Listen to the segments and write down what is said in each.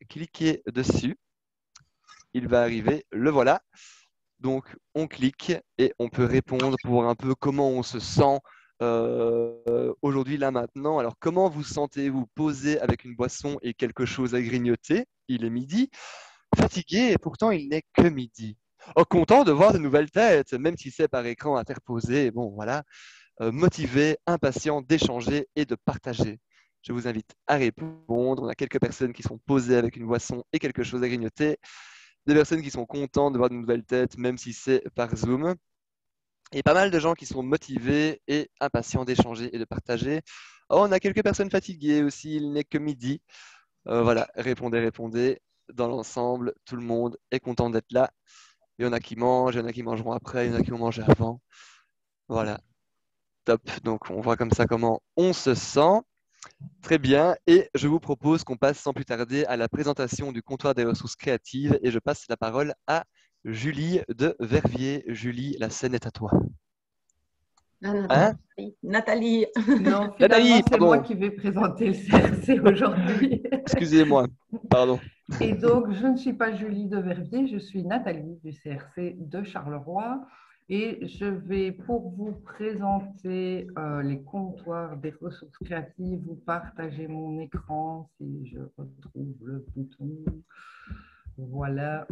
cliquer dessus. Il va arriver, le voilà. Donc, on clique et on peut répondre pour voir un peu comment on se sent aujourd'hui, là, maintenant. Alors, comment vous sentez-vous posé avec une boisson et quelque chose à grignoter? Il est midi. Fatigué et pourtant, il n'est que midi. Oh, content de voir de nouvelles têtes, même si c'est par écran interposé. Bon, voilà. Motivé, impatient d'échanger et de partager. Je vous invite à répondre. On a quelques personnes qui sont posées avec une boisson et quelque chose à grignoter. Des personnes qui sont contentes de voir de nouvelles têtes, même si c'est par Zoom. Et pas mal de gens qui sont motivés et impatients d'échanger et de partager. Oh, on a quelques personnes fatiguées aussi, il n'est que midi. Voilà, répondez, répondez. Dans l'ensemble, tout le monde est content d'être là. Il y en a qui mangent, il y en a qui mangeront après, il y en a qui vont manger avant. Voilà, top. Donc, on voit comme ça comment on se sent. Très bien. Et je vous propose qu'on passe sans plus tarder à la présentation du comptoir des ressources créatives. Et je passe la parole à Julie de Verviers. Julie, la scène est à toi. Ah, Hein? Nathalie. Non, finalement, Nathalie, c'est moi pardon. qui vais présenter le CRC aujourd'hui. Excusez-moi. Pardon. Et donc, je ne suis pas Julie de Verviers, je suis Nathalie du CRC de Charleroi. Et je vais, pour vous présenter les comptoirs des ressources créatives, vous partager mon écran si je retrouve le bouton. Voilà.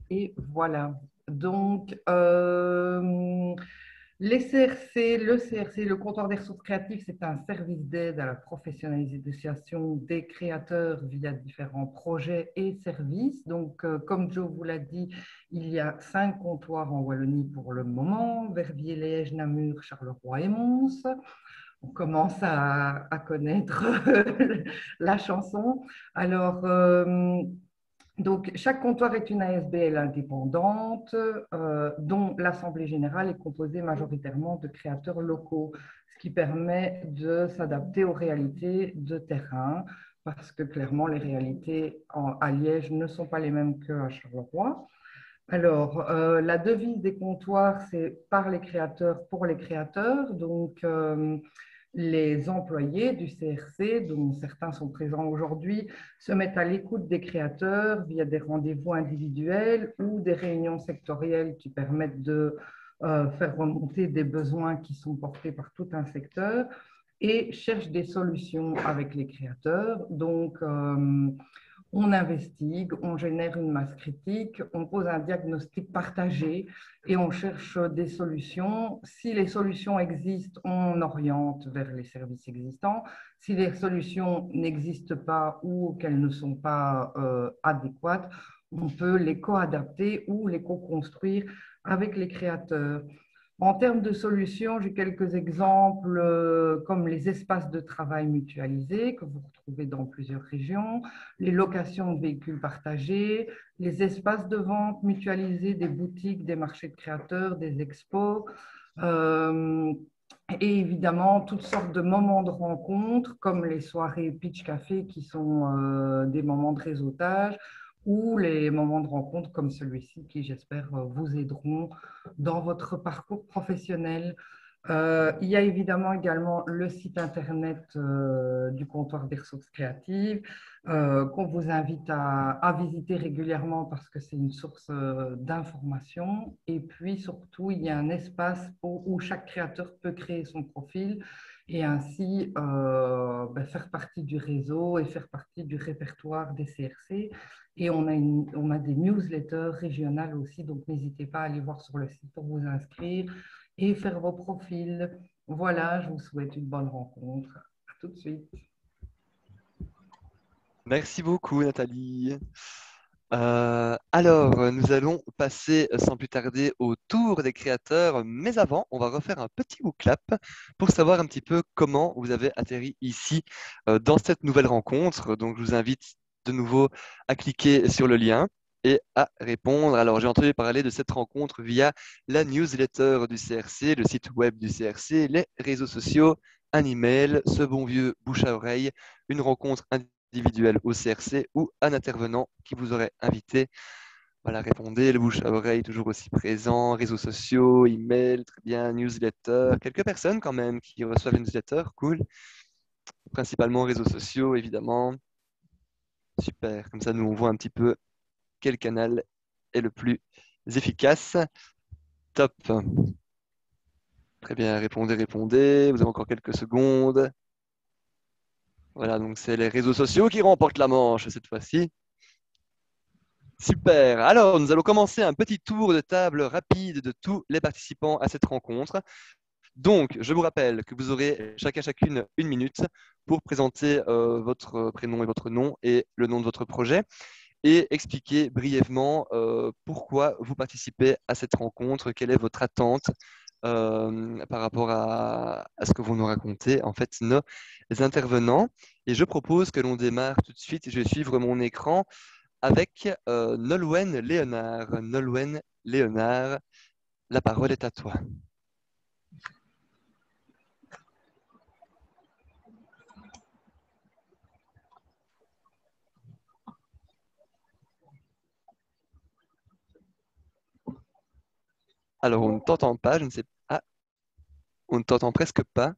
Et voilà. Donc, les CRC, le comptoir des ressources créatives, c'est un service d'aide à la professionnalisation des créateurs via différents projets et services. Donc, comme Joe vous l'a dit, il y a 5 comptoirs en Wallonie pour le moment, Verviers, Liège, Namur, Charleroi et Mons. On commence à connaître la chanson. Alors, donc, chaque comptoir est une ASBL indépendante dont l'Assemblée générale est composée majoritairement de créateurs locaux, ce qui permet de s'adapter aux réalités de terrain, parce que clairement, les réalités à Liège ne sont pas les mêmes qu'à Charleroi. Alors, la devise des comptoirs, c'est par les créateurs, pour les créateurs. Donc, les employés du CRC, dont certains sont présents aujourd'hui, se mettent à l'écoute des créateurs via des rendez-vous individuels ou des réunions sectorielles qui permettent de faire remonter des besoins qui sont portés par tout un secteur et cherchent des solutions avec les créateurs. Donc, on investigue, on génère une masse critique, on pose un diagnostic partagé et on cherche des solutions. Si les solutions existent, on oriente vers les services existants. Si les solutions n'existent pas ou qu'elles ne sont pas adéquates, on peut les co-adapter ou les co-construire avec les créateurs. En termes de solutions, j'ai quelques exemples comme les espaces de travail mutualisés que vous retrouvez dans plusieurs régions, les locations de véhicules partagés, les espaces de vente mutualisés des boutiques, des marchés de créateurs, des expos, euh, et évidemment toutes sortes de moments de rencontre comme les soirées Pitch Café qui sont des moments de réseautage ou les moments de rencontre comme celui-ci qui, j'espère, vous aideront dans votre parcours professionnel. Il y a évidemment également le site internet du comptoir des ressources créatives qu'on vous invite à visiter régulièrement parce que c'est une source d'information. Et puis surtout, il y a un espace où chaque créateur peut créer son profil et ainsi faire partie du réseau et faire partie du répertoire des CRC. Et on a des newsletters régionales aussi, donc n'hésitez pas à aller voir sur le site pour vous inscrire et faire vos profils. Voilà, je vous souhaite une bonne rencontre. À tout de suite. Merci beaucoup, Nathalie. Alors, nous allons passer sans plus tarder au tour des créateurs, mais avant, on va refaire un petit book-clap pour savoir un petit peu comment vous avez atterri ici dans cette nouvelle rencontre. Donc, je vous invite de nouveau à cliquer sur le lien et à répondre. Alors, j'ai entendu parler de cette rencontre via la newsletter du CRC, le site web du CRC, les réseaux sociaux, un email, ce bon vieux bouche à oreille, une rencontre individuel au CRC ou un intervenant qui vous aurait invité. Voilà, répondez, le bouche à oreille toujours aussi présent, réseaux sociaux, email, très bien, newsletter. Quelques personnes quand même qui reçoivent une newsletter, cool. Principalement réseaux sociaux, évidemment. Super. Comme ça, nous, on voit un petit peu quel canal est le plus efficace. Top. Très bien, répondez, répondez. Vous avez encore quelques secondes. Voilà, donc c'est les réseaux sociaux qui remportent la manche cette fois-ci. Super. Alors, nous allons commencer un petit tour de table rapide de tous les participants à cette rencontre. Donc, je vous rappelle que vous aurez chacune 1 minute pour présenter votre prénom et votre nom et le nom de votre projet et expliquer brièvement pourquoi vous participez à cette rencontre, quelle est votre attente par rapport à ce que vont nous raconter en fait nos intervenants. Et je propose que l'on démarre tout de suite. Je vais suivre mon écran avec Nolwenn Léonard. Nolwenn Léonard, la parole est à toi. Alors, on ne t'entend pas, je ne sais pas. Ah, on ne t'entend presque pas.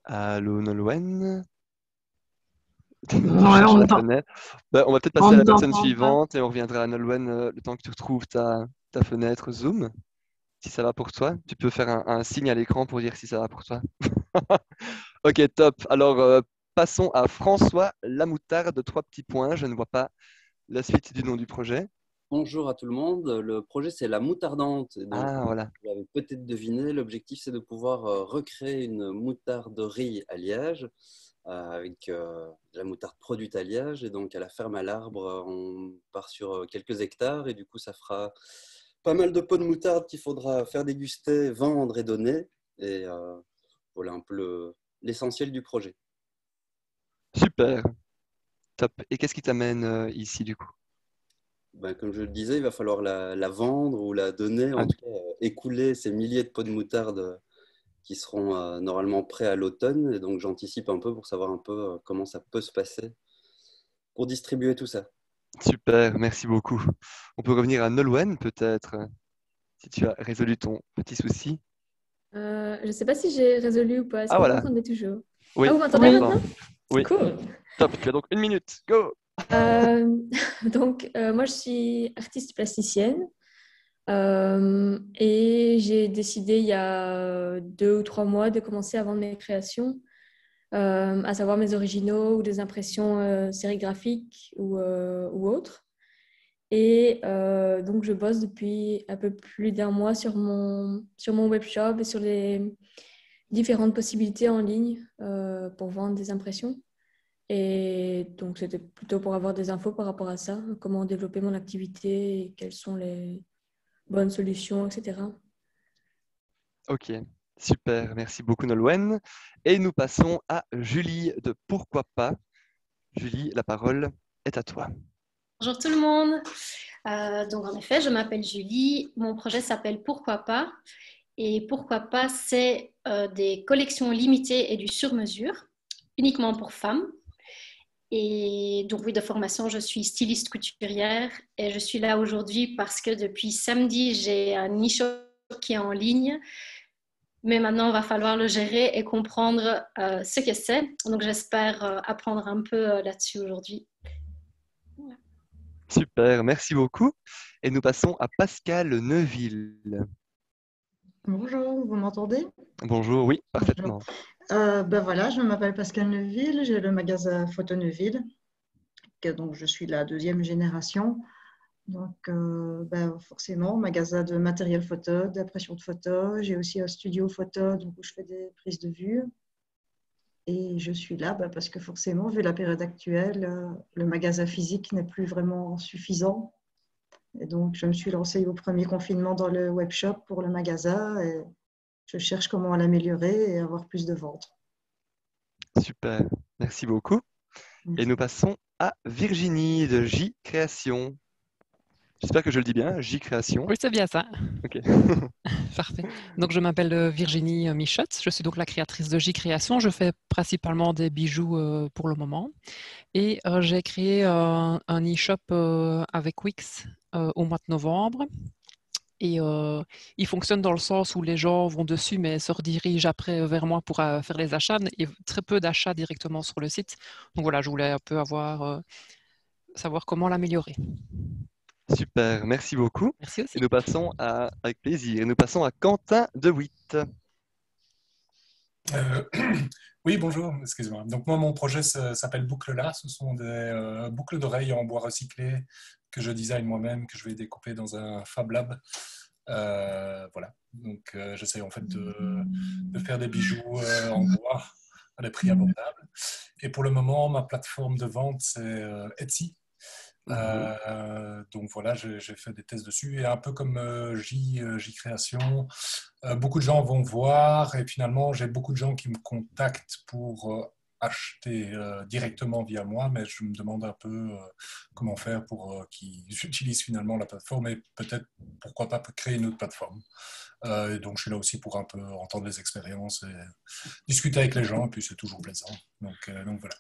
Allô, Nolwenn? Tu cherches la fenêtre. On va peut-être passer à la personne suivante et on reviendra à Nolwenn le temps que tu retrouves ta fenêtre Zoom. Si ça va pour toi, tu peux faire un signe à l'écran pour dire si ça va pour toi. Ok, top. Alors, passons à François Lamoutarde, 3 petits points. Je ne vois pas la suite du nom du projet. Bonjour à tout le monde. Le projet, c'est la moutardante. Et donc, voilà. vous l'avez peut-être deviné, l'objectif, c'est de pouvoir recréer une moutarderie à Liège avec la moutarde produite à Liège. Et donc, à la ferme à l'arbre, on part sur quelques hectares et du coup, ça fera pas mal de pots de moutarde qu'il faudra faire déguster, vendre et donner. Et voilà un peu l'essentiel du projet. Super. Top. Et qu'est-ce qui t'amène ici du coup? Comme je le disais, il va falloir la vendre ou la donner, en tout cas écouler ces milliers de pots de moutarde qui seront normalement prêts à l'automne. Et donc j'anticipe un peu pour savoir un peu comment ça peut se passer pour distribuer tout ça. Super, merci beaucoup. On peut revenir à Nolwenn peut-être, si tu as résolu ton petit souci. Je ne sais pas si j'ai résolu ou pas. Est-ce que vous voilà. m'entendez toujours? Oui, vous m'entendez maintenant? Oui. Cool. Top, tu as donc 1 minute. Go! Donc, moi, je suis artiste plasticienne et j'ai décidé il y a 2 ou 3 mois de commencer à vendre mes créations, à savoir mes originaux ou des impressions sérigraphiques ou autres. Et donc, je bosse depuis un peu plus d'1 mois sur mon webshop et sur les différentes possibilités en ligne pour vendre des impressions. Et donc, c'était plutôt pour avoir des infos par rapport à ça, comment développer mon activité et quelles sont les bonnes solutions, etc. Ok, super. Merci beaucoup, Nolwenn. Et nous passons à Julie de Pourquoi pas. Julie, la parole est à toi. Bonjour tout le monde. Donc en effet, je m'appelle Julie. Mon projet s'appelle Pourquoi pas. Et Pourquoi pas, c'est des collections limitées et du sur-mesure, uniquement pour femmes. Et donc oui, de formation, je suis styliste couturière et je suis là aujourd'hui parce que depuis samedi, j'ai un e-shop qui est en ligne. Mais maintenant, il va falloir le gérer et comprendre ce que c'est. Donc j'espère apprendre un peu là-dessus aujourd'hui. Super, merci beaucoup. Et nous passons à Pascal Neuville. Bonjour, vous m'entendez? Bonjour, oui, parfaitement. Voilà, je m'appelle Pascal Neuville, j'ai le magasin Photo Neuville, donc je suis la 2e génération. Donc forcément, magasin de matériel photo, d'impression de photo. J'ai aussi un studio photo donc, où je fais des prises de vue. Et je suis là parce que forcément, vu la période actuelle, le magasin physique n'est plus vraiment suffisant. Et donc, je me suis lancée au premier confinement dans le webshop pour le magasin et je cherche comment l'améliorer et avoir plus de ventes. Super, merci beaucoup. Merci. Et nous passons à Virginie de J Création. J'espère que je le dis bien, J Création. Oui, c'est bien ça. Ok. Parfait. Donc, je m'appelle Virginie Michotte. Je suis donc la créatrice de J Création. Je fais principalement des bijoux pour le moment. Et j'ai créé un e-shop avec Wix au mois de novembre. Et il fonctionne dans le sens où les gens vont dessus, mais se redirigent après vers moi pour faire les achats. Et très peu d'achats directement sur le site. Donc voilà, je voulais un peu savoir comment l'améliorer. Super, merci beaucoup. Merci Et aussi. nous passons avec plaisir, et nous passons à Quentin de Witt. Oui, bonjour, excusez-moi. Donc moi, mon projet s'appelle Boucle là. Ce sont des boucles d'oreilles en bois recyclé que je design moi-même, que je vais découper dans un Fab Lab. Voilà. Donc j'essaie en fait de faire des bijoux en bois à des prix abordables. Et pour le moment, ma plateforme de vente, c'est Etsy. Donc voilà, j'ai fait des tests dessus et un peu comme J Création, beaucoup de gens vont voir et finalement j'ai beaucoup de gens qui me contactent pour acheter directement via moi, mais je me demande un peu comment faire pour qu'ils utilisent finalement la plateforme et peut-être pourquoi pas créer une autre plateforme. Et donc je suis là aussi pour un peu entendre les expériences et discuter avec les gens et puis c'est toujours plaisant. Donc voilà.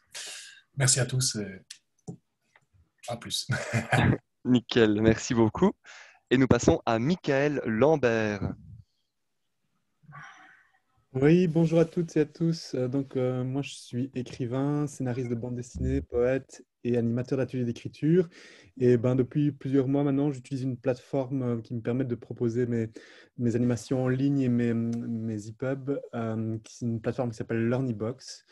Merci à tous et à plus. Nickel, merci beaucoup. Et nous passons à Michael Lambert. Oui, bonjour à toutes et à tous. Moi, je suis écrivain, scénariste de bande dessinée, poète et animateur d'ateliers d'écriture. Et depuis plusieurs mois maintenant, j'utilise une plateforme qui me permet de proposer mes animations en ligne et mes EPUB. C'est une plateforme qui s'appelle Learnybox,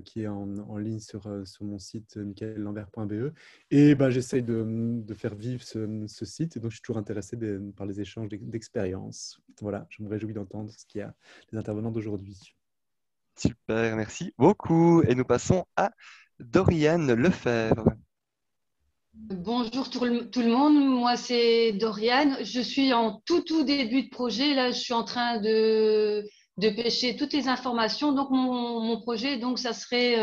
qui est en ligne sur mon site michaellambert.be. Et j'essaye de faire vivre ce site. Et donc, je suis toujours intéressé par les échanges d'expériences. Voilà, je me réjouis d'entendre ce qu'il y a des intervenants d'aujourd'hui. Super, merci beaucoup. Et nous passons à Doriane Lefebvre. Bonjour tout le monde, moi c'est Doriane. Je suis en tout début de projet. Là, je suis en train de pêcher toutes les informations. Donc, mon projet, donc, ça serait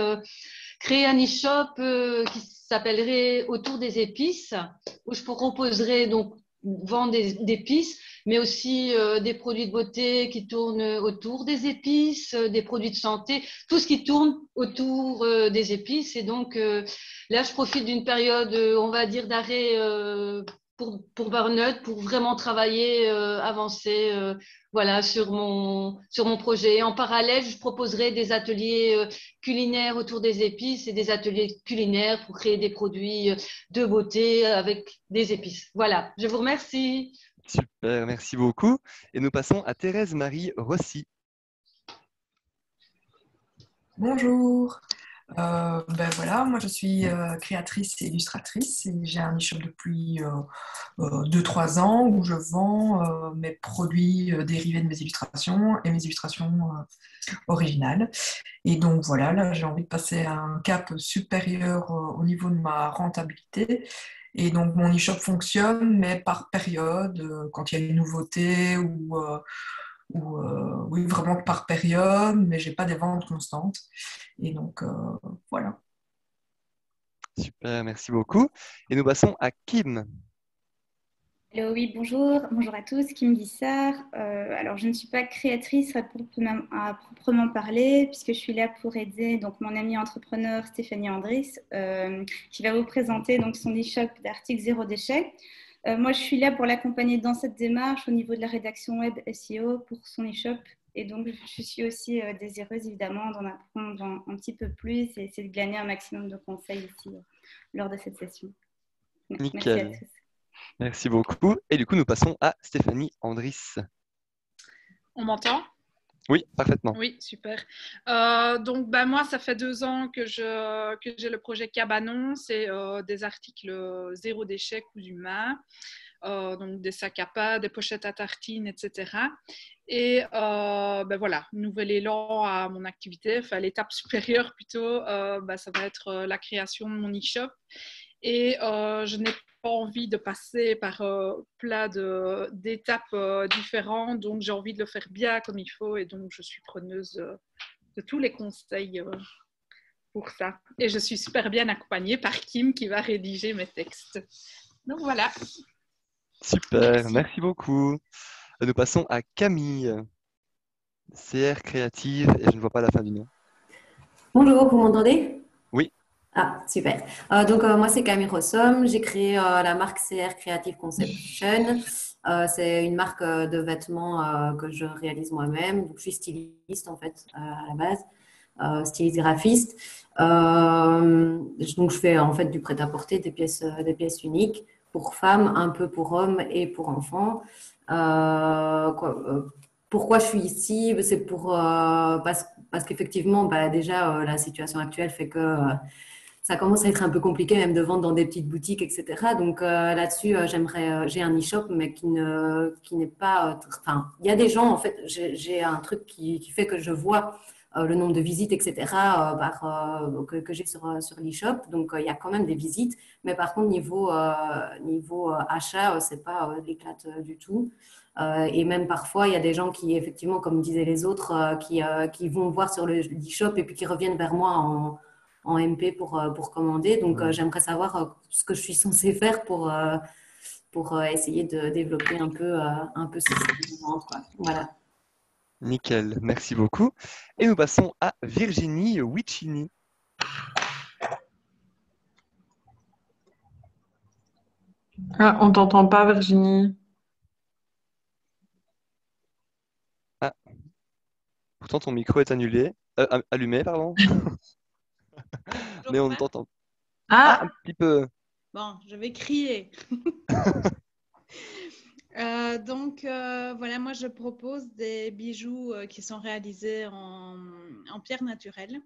créer un e-shop qui s'appellerait Autour des épices, où je proposerais donc vendre des épices, mais aussi des produits de beauté qui tournent autour des épices, des produits de santé, tout ce qui tourne autour des épices. Et donc, là, je profite d'une période, on va dire, d'arrêt pour burn-out, pour vraiment travailler, avancer voilà, sur mon projet. En parallèle, je proposerai des ateliers culinaires autour des épices et des ateliers culinaires pour créer des produits de beauté avec des épices. Voilà, je vous remercie. Super, merci beaucoup. Et nous passons à Thérèse-Marie Rossi. Bonjour. Voilà, moi je suis créatrice et illustratrice et j'ai un e-shop depuis 2-3 ans où je vends mes produits dérivés de mes illustrations et mes illustrations originales. Et donc voilà, là j'ai envie de passer à un cap supérieur au niveau de ma rentabilité. Et donc mon e-shop fonctionne, mais par période, quand il y a une nouveauté ou oui, vraiment par période, mais j'ai pas des ventes constantes. Et donc, voilà. Super, merci beaucoup. Et nous passons à Kim. Hello, oui, bonjour. Bonjour à tous, Kim Guissard. Alors, je ne suis pas créatrice à proprement parler, puisque je suis là pour aider donc, mon amie entrepreneur Stéphanie Andris, qui va vous présenter donc, son e-shop d'articles zéro déchet. Moi, je suis là pour l'accompagner dans cette démarche au niveau de la rédaction web SEO pour son e-shop. Et donc, je suis aussi désireuse, évidemment, d'en apprendre un petit peu plus et essayer de gagner un maximum de conseils ici lors de cette session. Nickel. Merci à tous. Merci beaucoup. Et du coup, nous passons à Stéphanie Andris. On m'entend ? Oui, parfaitement. Oui, super. Donc, moi, ça fait 2 ans que j'ai le projet Cabanon. C'est des articles zéro déchet cousu main. Donc des sacs à pas, des pochettes à tartines, etc. Et voilà, nouvel élan à mon activité, enfin l'étape supérieure plutôt, ça va être la création de mon e-shop. Et je n'ai pas envie de passer par plein d'étapes différentes, donc j'ai envie de le faire bien comme il faut, et donc je suis preneuse de tous les conseils pour ça. Et je suis super bien accompagnée par Kim qui va rédiger mes textes. Donc voilà. Super, merci beaucoup. Nous passons à Camille, CR Créative, et je ne vois pas la fin du nom. Bonjour, vous m'entendez ? Oui. Ah, super. Moi, c'est Camille Rossom. J'ai créé la marque CR Creative Conception. C'est une marque de vêtements que je réalise moi-même. Donc, je suis styliste, en fait, à la base, styliste graphiste. Donc, je fais en fait du prêt-à-porter, des pièces uniques pour femmes, un peu pour hommes et pour enfants. Pourquoi je suis ici? C'est parce qu'effectivement, bah, déjà, la situation actuelle fait que ça commence à être un peu compliqué même de vendre dans des petites boutiques, etc. Donc là-dessus, j'ai un e-shop, mais qui n'est pas, enfin, il y a des gens, en fait, j'ai un truc qui fait que je vois le nombre de visites, etc., que j'ai sur l'e-shop. Donc il y a quand même des visites, mais par contre, niveau achat, c'est pas l'éclate du tout. Et même parfois, il y a des gens qui, effectivement, comme disaient les autres, qui vont voir sur le e-shop et puis qui reviennent vers moi en MP pour commander. Donc, j'aimerais savoir ce que je suis censée faire pour essayer de développer un peu ce système de vente, quoi. Voilà. Nickel, merci beaucoup. Et nous passons à Virginie Wicini. Ah, on t'entend pas, Virginie. Ah, pourtant ton micro est allumé, pardon. Mais on ne t'entend pas. Ah, un petit peu. Bon, je vais crier. Voilà, moi je propose des bijoux qui sont réalisés en pierre naturelle,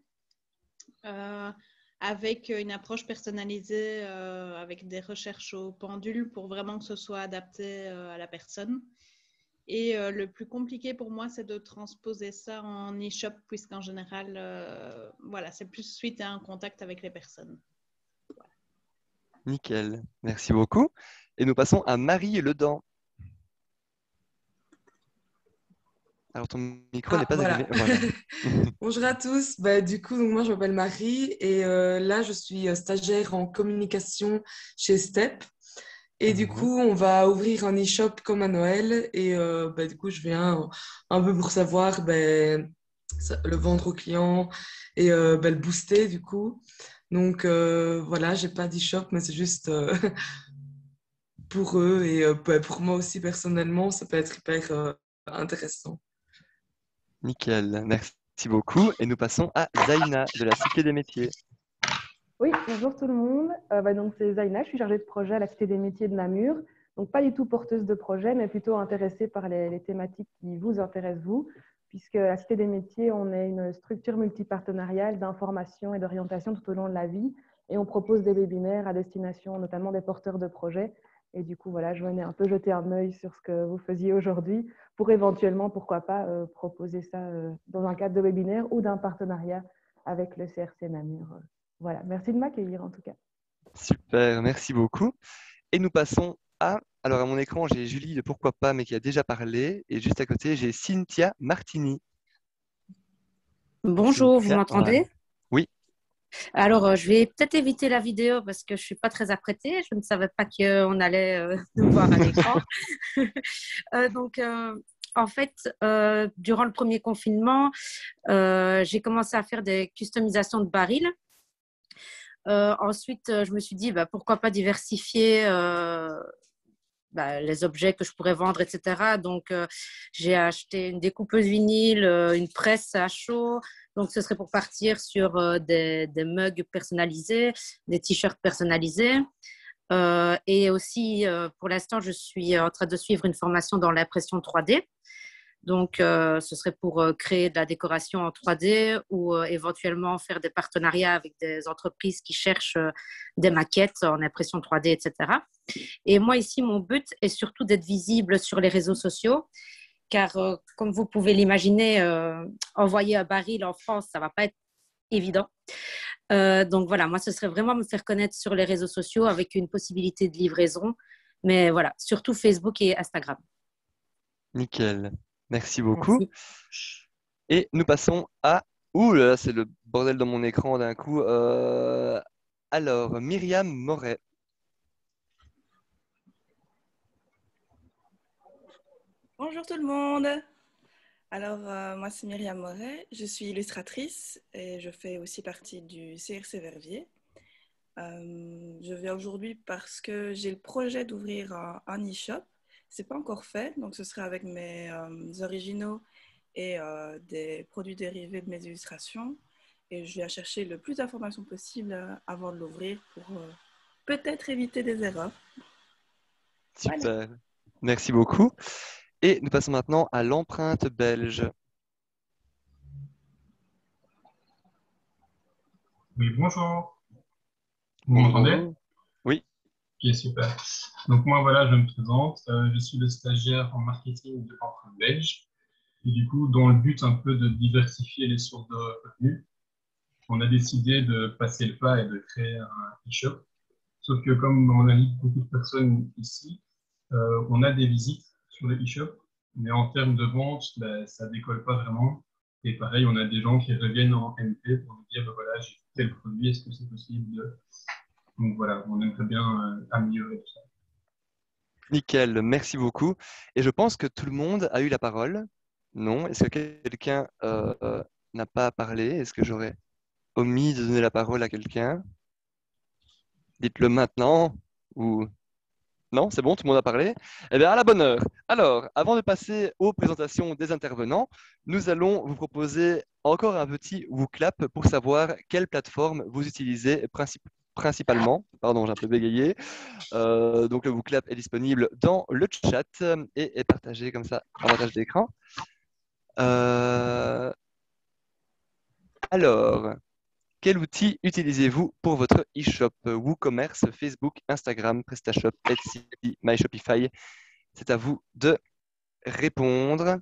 avec une approche personnalisée, avec des recherches au pendule pour vraiment que ce soit adapté à la personne. Et le plus compliqué pour moi, c'est de transposer ça en e-shop, puisqu'en général, voilà, c'est plus suite à un contact avec les personnes. Nickel, merci beaucoup. Et nous passons à Marie Ledan. Alors, ton micro n'est pas voilà. allumé. Voilà. Bonjour à tous. Bah, du coup, donc, moi, je m'appelle Marie et là, je suis stagiaire en communication chez Step. Et du coup, on va ouvrir un e-shop comme à Noël. Et du coup, je viens un peu pour savoir le vendre aux clients et le booster, du coup. Donc, voilà, j'ai pas d'e-shop, mais c'est juste pour eux et pour moi aussi, personnellement, ça peut être hyper intéressant. Nickel, merci beaucoup. Et nous passons à Zaina de la Cité des Métiers. Oui, bonjour tout le monde. Donc c'est Zaina, je suis chargée de projet à la Cité des Métiers de Namur. Donc pas du tout porteuse de projet, mais plutôt intéressée par les thématiques qui vous intéressent vous, puisque à la Cité des Métiers, on est une structure multipartenariale d'information et d'orientation tout au long de la vie. Et on propose des webinaires à destination notamment des porteurs de projets. Et du coup, voilà, je venais un peu jeter un œil sur ce que vous faisiez aujourd'hui pour éventuellement, pourquoi pas, proposer ça dans un cadre de webinaire ou d'un partenariat avec le CRC Namur. Voilà, merci de m'accueillir en tout cas. Super, merci beaucoup. Et nous passons à... Alors à mon écran, j'ai Julie de Pourquoi pas, mais qui a déjà parlé. Et juste à côté, j'ai Cynthia Martini. Bonjour, Cynthia, vous m'entendez? Oui. Alors, je vais peut-être éviter la vidéo parce que je ne suis pas très apprêtée. Je ne savais pas qu'on allait nous voir à l'écran. En fait, durant le premier confinement, j'ai commencé à faire des customisations de barils. Ensuite, je me suis dit, pourquoi pas diversifier les objets que je pourrais vendre, etc. Donc, j'ai acheté une découpeuse vinyle, une presse à chaud. Donc, ce serait pour partir sur des mugs personnalisés, des t-shirts personnalisés. Et aussi, pour l'instant, je suis en train de suivre une formation dans l'impression 3D. Donc, ce serait pour créer de la décoration en 3D ou éventuellement faire des partenariats avec des entreprises qui cherchent des maquettes en impression 3D, etc. Et moi, ici, mon but est surtout d'être visible sur les réseaux sociaux, car comme vous pouvez l'imaginer, envoyer un baril en France, ça ne va pas être évident. Donc, voilà, moi, ce serait vraiment me faire connaître sur les réseaux sociaux avec une possibilité de livraison. Mais voilà, surtout Facebook et Instagram. Nickel. Merci beaucoup. Merci. Et nous passons à... Ouh là là, c'est le bordel dans mon écran d'un coup. Alors, Myriam Moret. Bonjour tout le monde. Alors, moi c'est Myriam Moret, je suis illustratrice et je fais aussi partie du CRC Verviers. Je viens aujourd'hui parce que j'ai le projet d'ouvrir un e-shop. Ce n'est pas encore fait, donc ce serait avec mes originaux et des produits dérivés de mes illustrations. Et je viens chercher le plus d'informations possible avant de l'ouvrir pour peut-être éviter des erreurs. Super. Voilà. Merci beaucoup. Et nous passons maintenant à l'empreinte belge. Oui, bonjour. Vous m'entendez? Bonjour. Oui. Ok, super. Donc moi, voilà, je me présente. Je suis le stagiaire en marketing de l'empreinte belge. Et du coup, dans le but un peu de diversifier les sources de revenus, on a décidé de passer le pas et de créer un e-shop. Sauf que comme on a dit beaucoup de personnes ici, on a des visites sur le e-shop, mais en termes de vente, ben, ça décolle pas vraiment. Et pareil, on a des gens qui reviennent en MP pour nous dire, ben voilà, j'ai tel produit, est-ce que c'est possible de... Donc voilà, on aimerait bien améliorer tout ça. Nickel, merci beaucoup. Et je pense que tout le monde a eu la parole. Non? Est-ce que quelqu'un n'a pas parlé? Est-ce que j'aurais omis de donner la parole à quelqu'un? Dites-le maintenant ou... Non, c'est bon, tout le monde a parlé. Eh bien, à la bonne heure. Alors, avant de passer aux présentations des intervenants, nous allons vous proposer encore un petit WooClap pour savoir quelle plateforme vous utilisez principalement. Pardon, j'ai un peu bégayé. Donc, le WooClap est disponible dans le chat et est partagé comme ça en partage d'écran. Alors, quel outil utilisez-vous pour votre e-shop? WooCommerce, Facebook, Instagram, PrestaShop, Etsy, MyShopify. C'est à vous de répondre.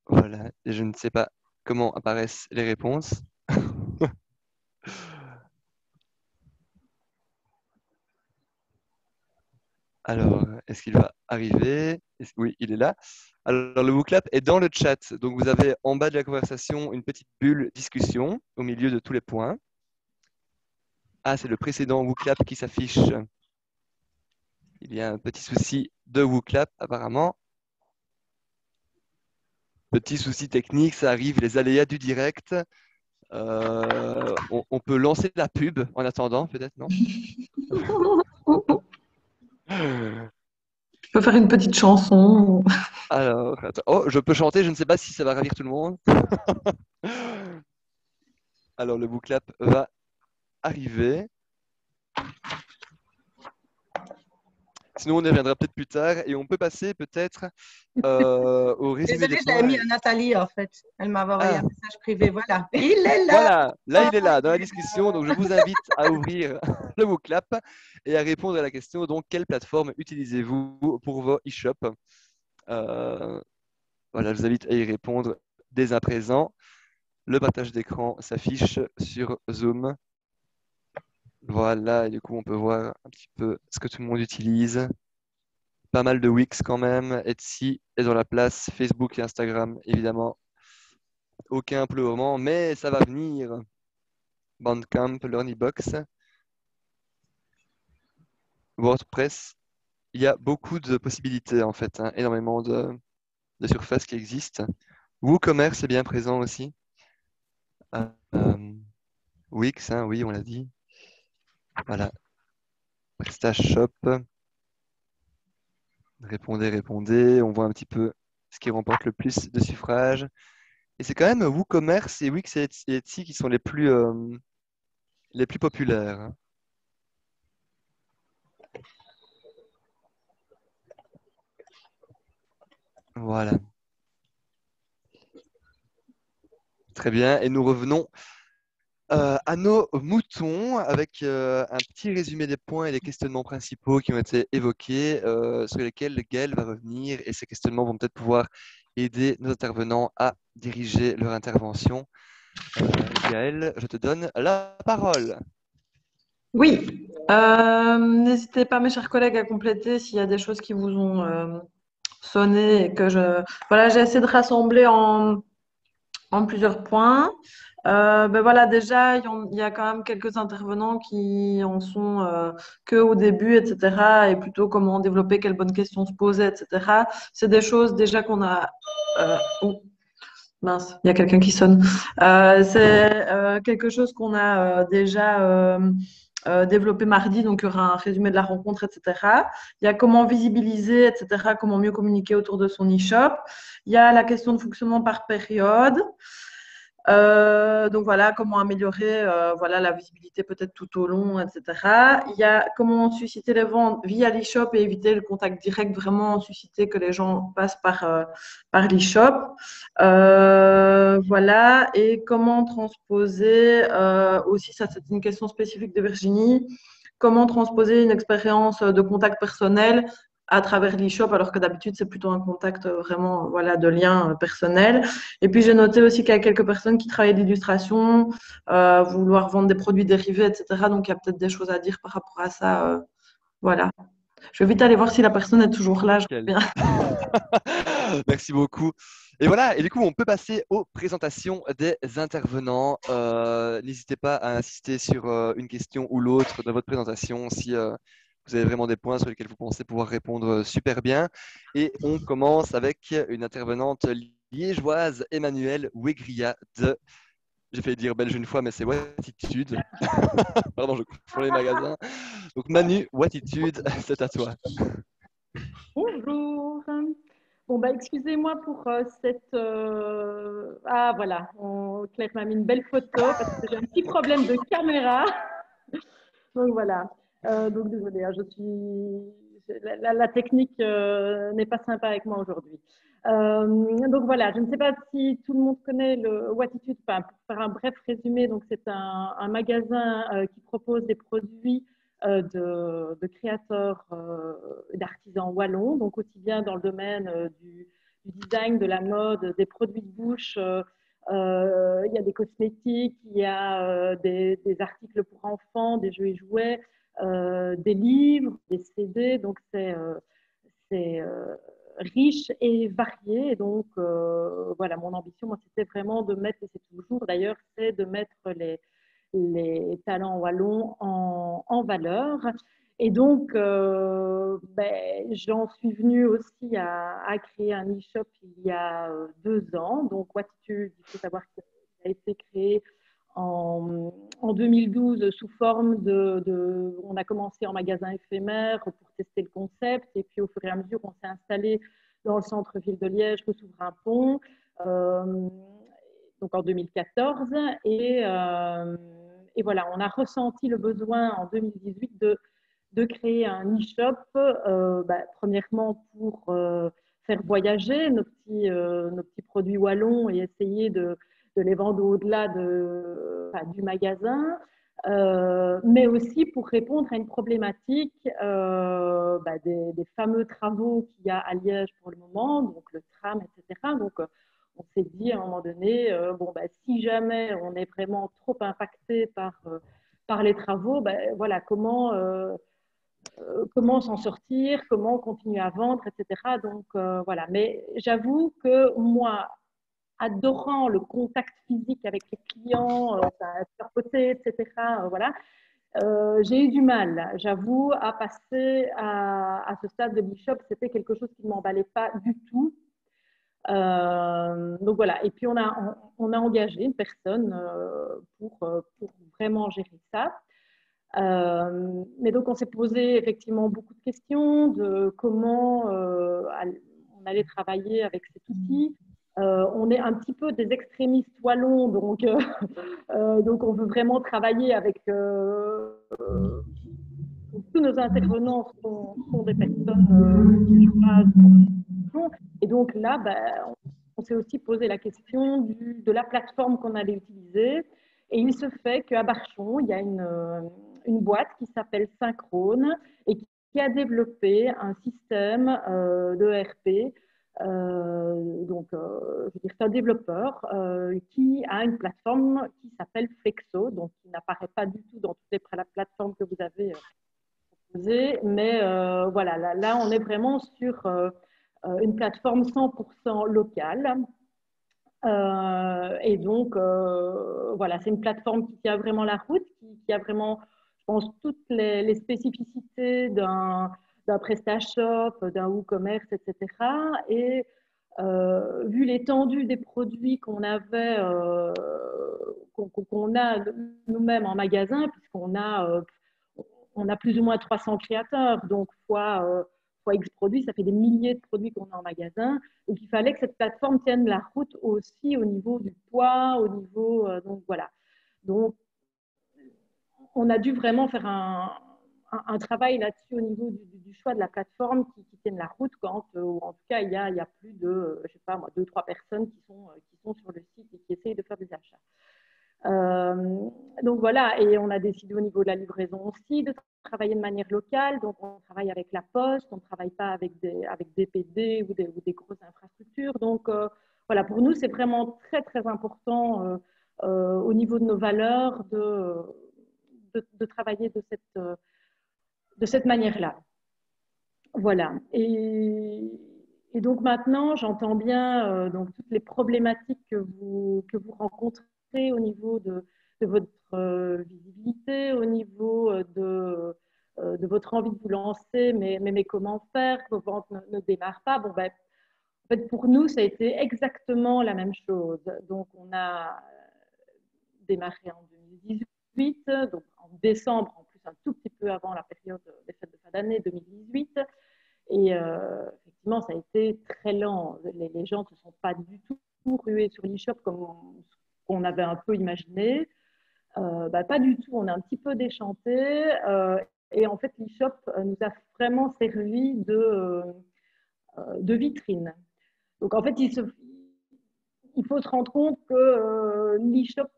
Voilà, et je ne sais pas comment apparaissent les réponses. Alors, est-ce qu'il va arriver? Oui, il est là. Alors, le WooClap est dans le chat. Donc, vous avez en bas de la conversation une petite bulle discussion au milieu de tous les points. Ah, c'est le précédent WooClap qui s'affiche. Il y a un petit souci de WooClap, apparemment. Petit souci technique, ça arrive, les aléas du direct. On peut lancer la pub en attendant, peut-être, non? Je peux faire une petite chanson. Alors, attends. Oh, je peux chanter, je ne sais pas si ça va ravir tout le monde. Alors, le WooClap va arriver. Sinon, on y reviendra peut-être plus tard et on peut passer peut-être au résumé Désolée, des je l'avais points. mis à Nathalie en fait. Elle m'avait envoyé Ah. un message privé. Voilà, il est là. Voilà, là il est là dans la discussion. Donc je vous invite à ouvrir le WooClap et à répondre à la question. Donc, quelle plateforme utilisez-vous pour vos e-shops? Voilà, je vous invite à y répondre dès à présent. Le partage d'écran s'affiche sur Zoom. Voilà, et du coup, on peut voir un petit peu ce que tout le monde utilise. Pas mal de Wix quand même. Etsy est dans la place. Facebook et Instagram, évidemment. Aucun pour le moment, mais ça va venir. Bandcamp, Learnybox, WordPress. Il y a beaucoup de possibilités en fait, hein, énormément de surfaces qui existent. WooCommerce est bien présent aussi. Wix, hein, oui, on l'a dit. Voilà. PrestaShop. Répondez. On voit un petit peu ce qui remporte le plus de suffrages. Et c'est quand même WooCommerce et Wix et Etsy qui sont les plus populaires, hein. Voilà. Très bien. Et nous revenons à nos moutons avec un petit résumé des points et des questionnements principaux qui ont été évoqués, sur lesquels Gaël va revenir. Et ces questionnements vont peut-être pouvoir aider nos intervenants à diriger leur intervention. Gaël, je te donne la parole. Oui, n'hésitez pas, mes chers collègues, à compléter s'il y a des choses qui vous ont sonné et que Voilà, j'ai essayé de rassembler en plusieurs points. Ben voilà, déjà, il y a quand même quelques intervenants qui en sont que au début, etc. Et plutôt comment développer, quelles bonnes questions se poser, etc. C'est des choses déjà qu'on a... Mince, il y a quelqu'un qui sonne. C'est quelque chose qu'on a déjà développé mardi, donc il y aura un résumé de la rencontre, etc. Il y a comment visibiliser, etc., comment mieux communiquer autour de son e-shop. Il y a la question de fonctionnement par période. Donc voilà, comment améliorer voilà, la visibilité peut-être tout au long, etc. Il y a comment susciter les ventes via l'e-shop et éviter le contact direct, vraiment susciter que les gens passent par l'e-shop. Voilà, et comment transposer aussi, ça c'est une question spécifique de Virginie, comment transposer une expérience de contact personnel à travers l'e-shop, alors que d'habitude, c'est plutôt un contact vraiment voilà, de lien personnel. Et puis, j'ai noté aussi qu'il y a quelques personnes qui travaillent d'illustration, vouloir vendre des produits dérivés, etc. Donc, il y a peut-être des choses à dire par rapport à ça. Voilà. Je vais vite aller voir si la personne est toujours là. Je reviens. Merci beaucoup. Et voilà, et du coup, on peut passer aux présentations des intervenants. N'hésitez pas à insister sur une question ou l'autre de votre présentation si vous avez vraiment des points sur lesquels vous pensez pouvoir répondre super bien. Et on commence avec une intervenante liégeoise, Emmanuelle Wegria de, j'ai failli dire belge une fois, mais c'est Wattitude. Pardon, je confonds les magasins. Donc Manu, Wattitude, c'est à toi. Bonjour. Bon, bah, excusez-moi pour cette... Ah, voilà, Claire m'a mis une belle photo parce que j'ai un petit problème de caméra. Donc, voilà. Donc, désolée, hein, la technique n'est pas sympa avec moi aujourd'hui. Donc, voilà, je ne sais pas si tout le monde connaît le Wattitude. Enfin, pour faire un bref résumé, donc c'est un magasin qui propose des produits de créateurs d'artisans wallons, donc aussi bien dans le domaine du design, de la mode, des produits de bouche. Il y a des cosmétiques, il y a des articles pour enfants, des jeux et jouets, des livres, des CD. Donc, c'est riche et varié. Et donc, voilà, mon ambition, moi, c'était vraiment de mettre, et c'est toujours d'ailleurs, c'est de mettre les talents wallons en valeur. Et donc, j'en suis venue aussi à créer un e-shop il y a 2 ans. Donc, Wattitude, il faut savoir qu'il a été créé en 2012 sous forme on a commencé en magasin éphémère pour tester le concept. Et puis, au fur et à mesure, on s'est installé dans le centre-ville de Liège, rue Souverain-Pont, donc en 2014. Et voilà, on a ressenti le besoin en 2018 de créer un e-shop, premièrement pour faire voyager nos petits produits wallons et essayer de les vendre au-delà du magasin, mais aussi pour répondre à une problématique des fameux travaux qu'il y a à Liège pour le moment, donc le tram, etc. Donc, on s'est dit à un moment donné, si jamais on est vraiment trop impacté par les travaux, voilà, comment s'en sortir, comment continuer à vendre, etc. Donc, voilà. Mais j'avoue que moi, adorant le contact physique avec les clients, papoter, etc., voilà, j'ai eu du mal, j'avoue, à passer à ce stade de l'e-shop. C'était quelque chose qui ne m'emballait pas du tout. Donc voilà, et puis on a engagé une personne pour vraiment gérer ça. Mais donc on s'est posé effectivement beaucoup de questions de comment on allait travailler avec cet outil. On est un petit peu des extrémistes wallons, donc on veut vraiment travailler avec tous nos intervenants sont des personnes et donc là, on s'est aussi posé la question de la plateforme qu'on allait utiliser. Et il se fait qu'à Barchon, il y a une boîte qui s'appelle Synchrone et qui a développé un système de ERP. Je veux dire, c'est un développeur qui a une plateforme qui s'appelle Flexo, donc qui n'apparaît pas du tout dans toutes les plateformes que vous avez proposées. Mais voilà, là, on est vraiment sur une plateforme 100% locale. Et donc, voilà, c'est une plateforme qui tient vraiment la route, qui a vraiment, je pense, toutes les spécificités d'un PrestaShop, d'un WooCommerce, etc. Et vu l'étendue des produits qu'on avait, qu'on a nous-mêmes en magasin, puisqu'on a, on a plus ou moins 300 créateurs, donc fois X produits, ça fait des milliers de produits qu'on a en magasin. Donc il fallait que cette plateforme tienne la route aussi au niveau du poids, au niveau, donc voilà. Donc on a dû vraiment faire un travail là-dessus au niveau du choix de la plateforme qui tienne la route quand, en tout cas, il y a plus de, je sais pas moi, 2-3 personnes qui sont sur le site et qui essayent de faire des achats. Donc voilà, et on a décidé au niveau de la livraison aussi de travailler de manière locale. Donc on travaille avec la Poste, on ne travaille pas avec des PD ou des grosses infrastructures. Donc voilà, pour nous, c'est vraiment très, très important au niveau de nos valeurs de travailler de cette manière-là. Voilà. Et donc maintenant, j'entends bien donc toutes les problématiques que vous rencontrez au niveau de votre visibilité, au niveau de votre envie de vous lancer, mais comment faire, que vos ventes ne démarrent pas. Bon, ben, en fait, pour nous, ça a été exactement la même chose. Donc, on a démarré en 2018, donc en décembre, en plus un tout petit peu avant la période des fêtes de fin d'année 2018. Et effectivement, ça a été très lent. Les gens ne se sont pas du tout rués sur l'e-shop comme on avait un peu imaginé. Pas du tout, on a un petit peu déchanté. Et en fait, l'e-shop nous a vraiment servi de vitrine. Donc en fait, il faut se rendre compte que l'e-shop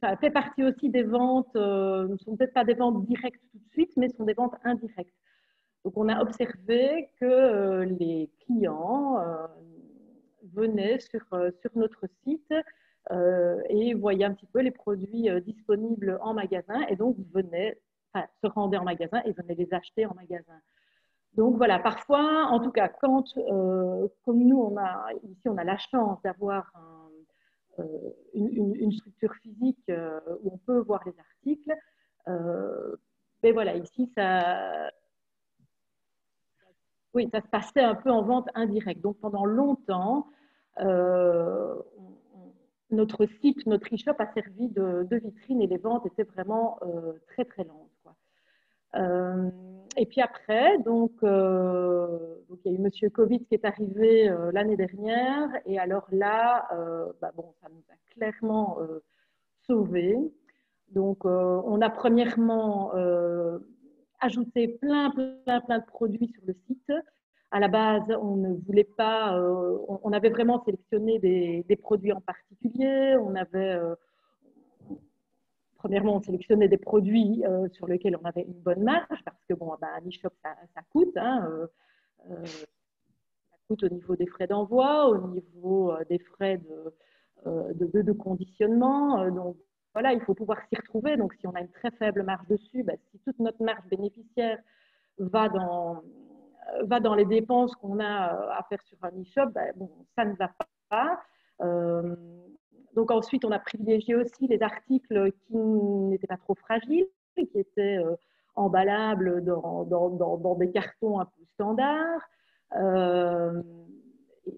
ça fait partie aussi des ventes, ne sont peut-être pas des ventes directes tout de suite, mais sont des ventes indirectes. Donc, on a observé que les clients venaient sur notre site et voyaient un petit peu les produits disponibles en magasin et donc se rendaient en magasin et venaient les acheter en magasin. Donc voilà, parfois, en tout cas, quand, comme nous, ici, on a la chance d'avoir une structure physique où on peut voir les articles, mais voilà, ici, oui, ça se passait un peu en vente indirecte. Donc, pendant longtemps, notre site, notre e-shop a servi de vitrine et les ventes étaient vraiment très, très lentes, quoi. Et puis après, donc il y a eu Monsieur Covid qui est arrivé l'année dernière. Et alors là, bon, ça nous a clairement sauvés. Donc, on a premièrement ajouté plein de produits sur le site. À la base, on ne voulait pas, on avait vraiment sélectionné des produits en particulier. On avait, premièrement, on sélectionnait des produits sur lesquels on avait une bonne marge parce que, bon, un e-shop, ça coûte. Hein, ça coûte au niveau des frais d'envoi, au niveau des frais de conditionnement. Donc, voilà, il faut pouvoir s'y retrouver. Donc, si on a une très faible marge dessus, si toute notre marge bénéficiaire va dans les dépenses qu'on a à faire sur un e-shop, bon, ça ne va pas. Donc ensuite, on a privilégié aussi les articles qui n'étaient pas trop fragiles, qui étaient emballables dans des cartons un peu standards.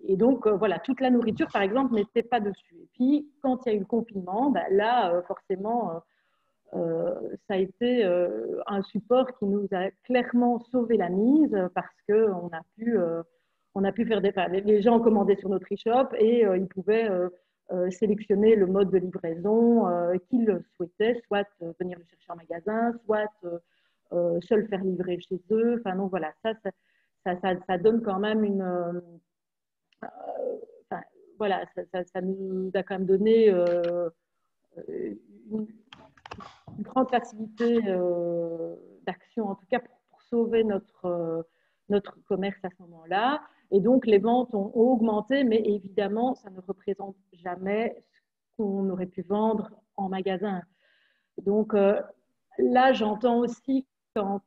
Et donc, voilà, toute la nourriture, par exemple, n'était pas dessus. Et puis, quand il y a eu le confinement, là, forcément, ça a été un support qui nous a clairement sauvé la mise parce qu'on a pu faire les gens commandaient sur notre e-shop et ils pouvaient sélectionner le mode de livraison qu'ils souhaitaient, soit venir le chercher en magasin, soit se le faire livrer chez eux. Enfin, donc voilà, ça donne quand même voilà, ça nous a quand même donné une grande facilité d'action, en tout cas pour sauver notre commerce à ce moment-là. Et donc, les ventes ont augmenté, mais évidemment, ça ne représente jamais ce qu'on aurait pu vendre en magasin. Donc, là, j'entends aussi, par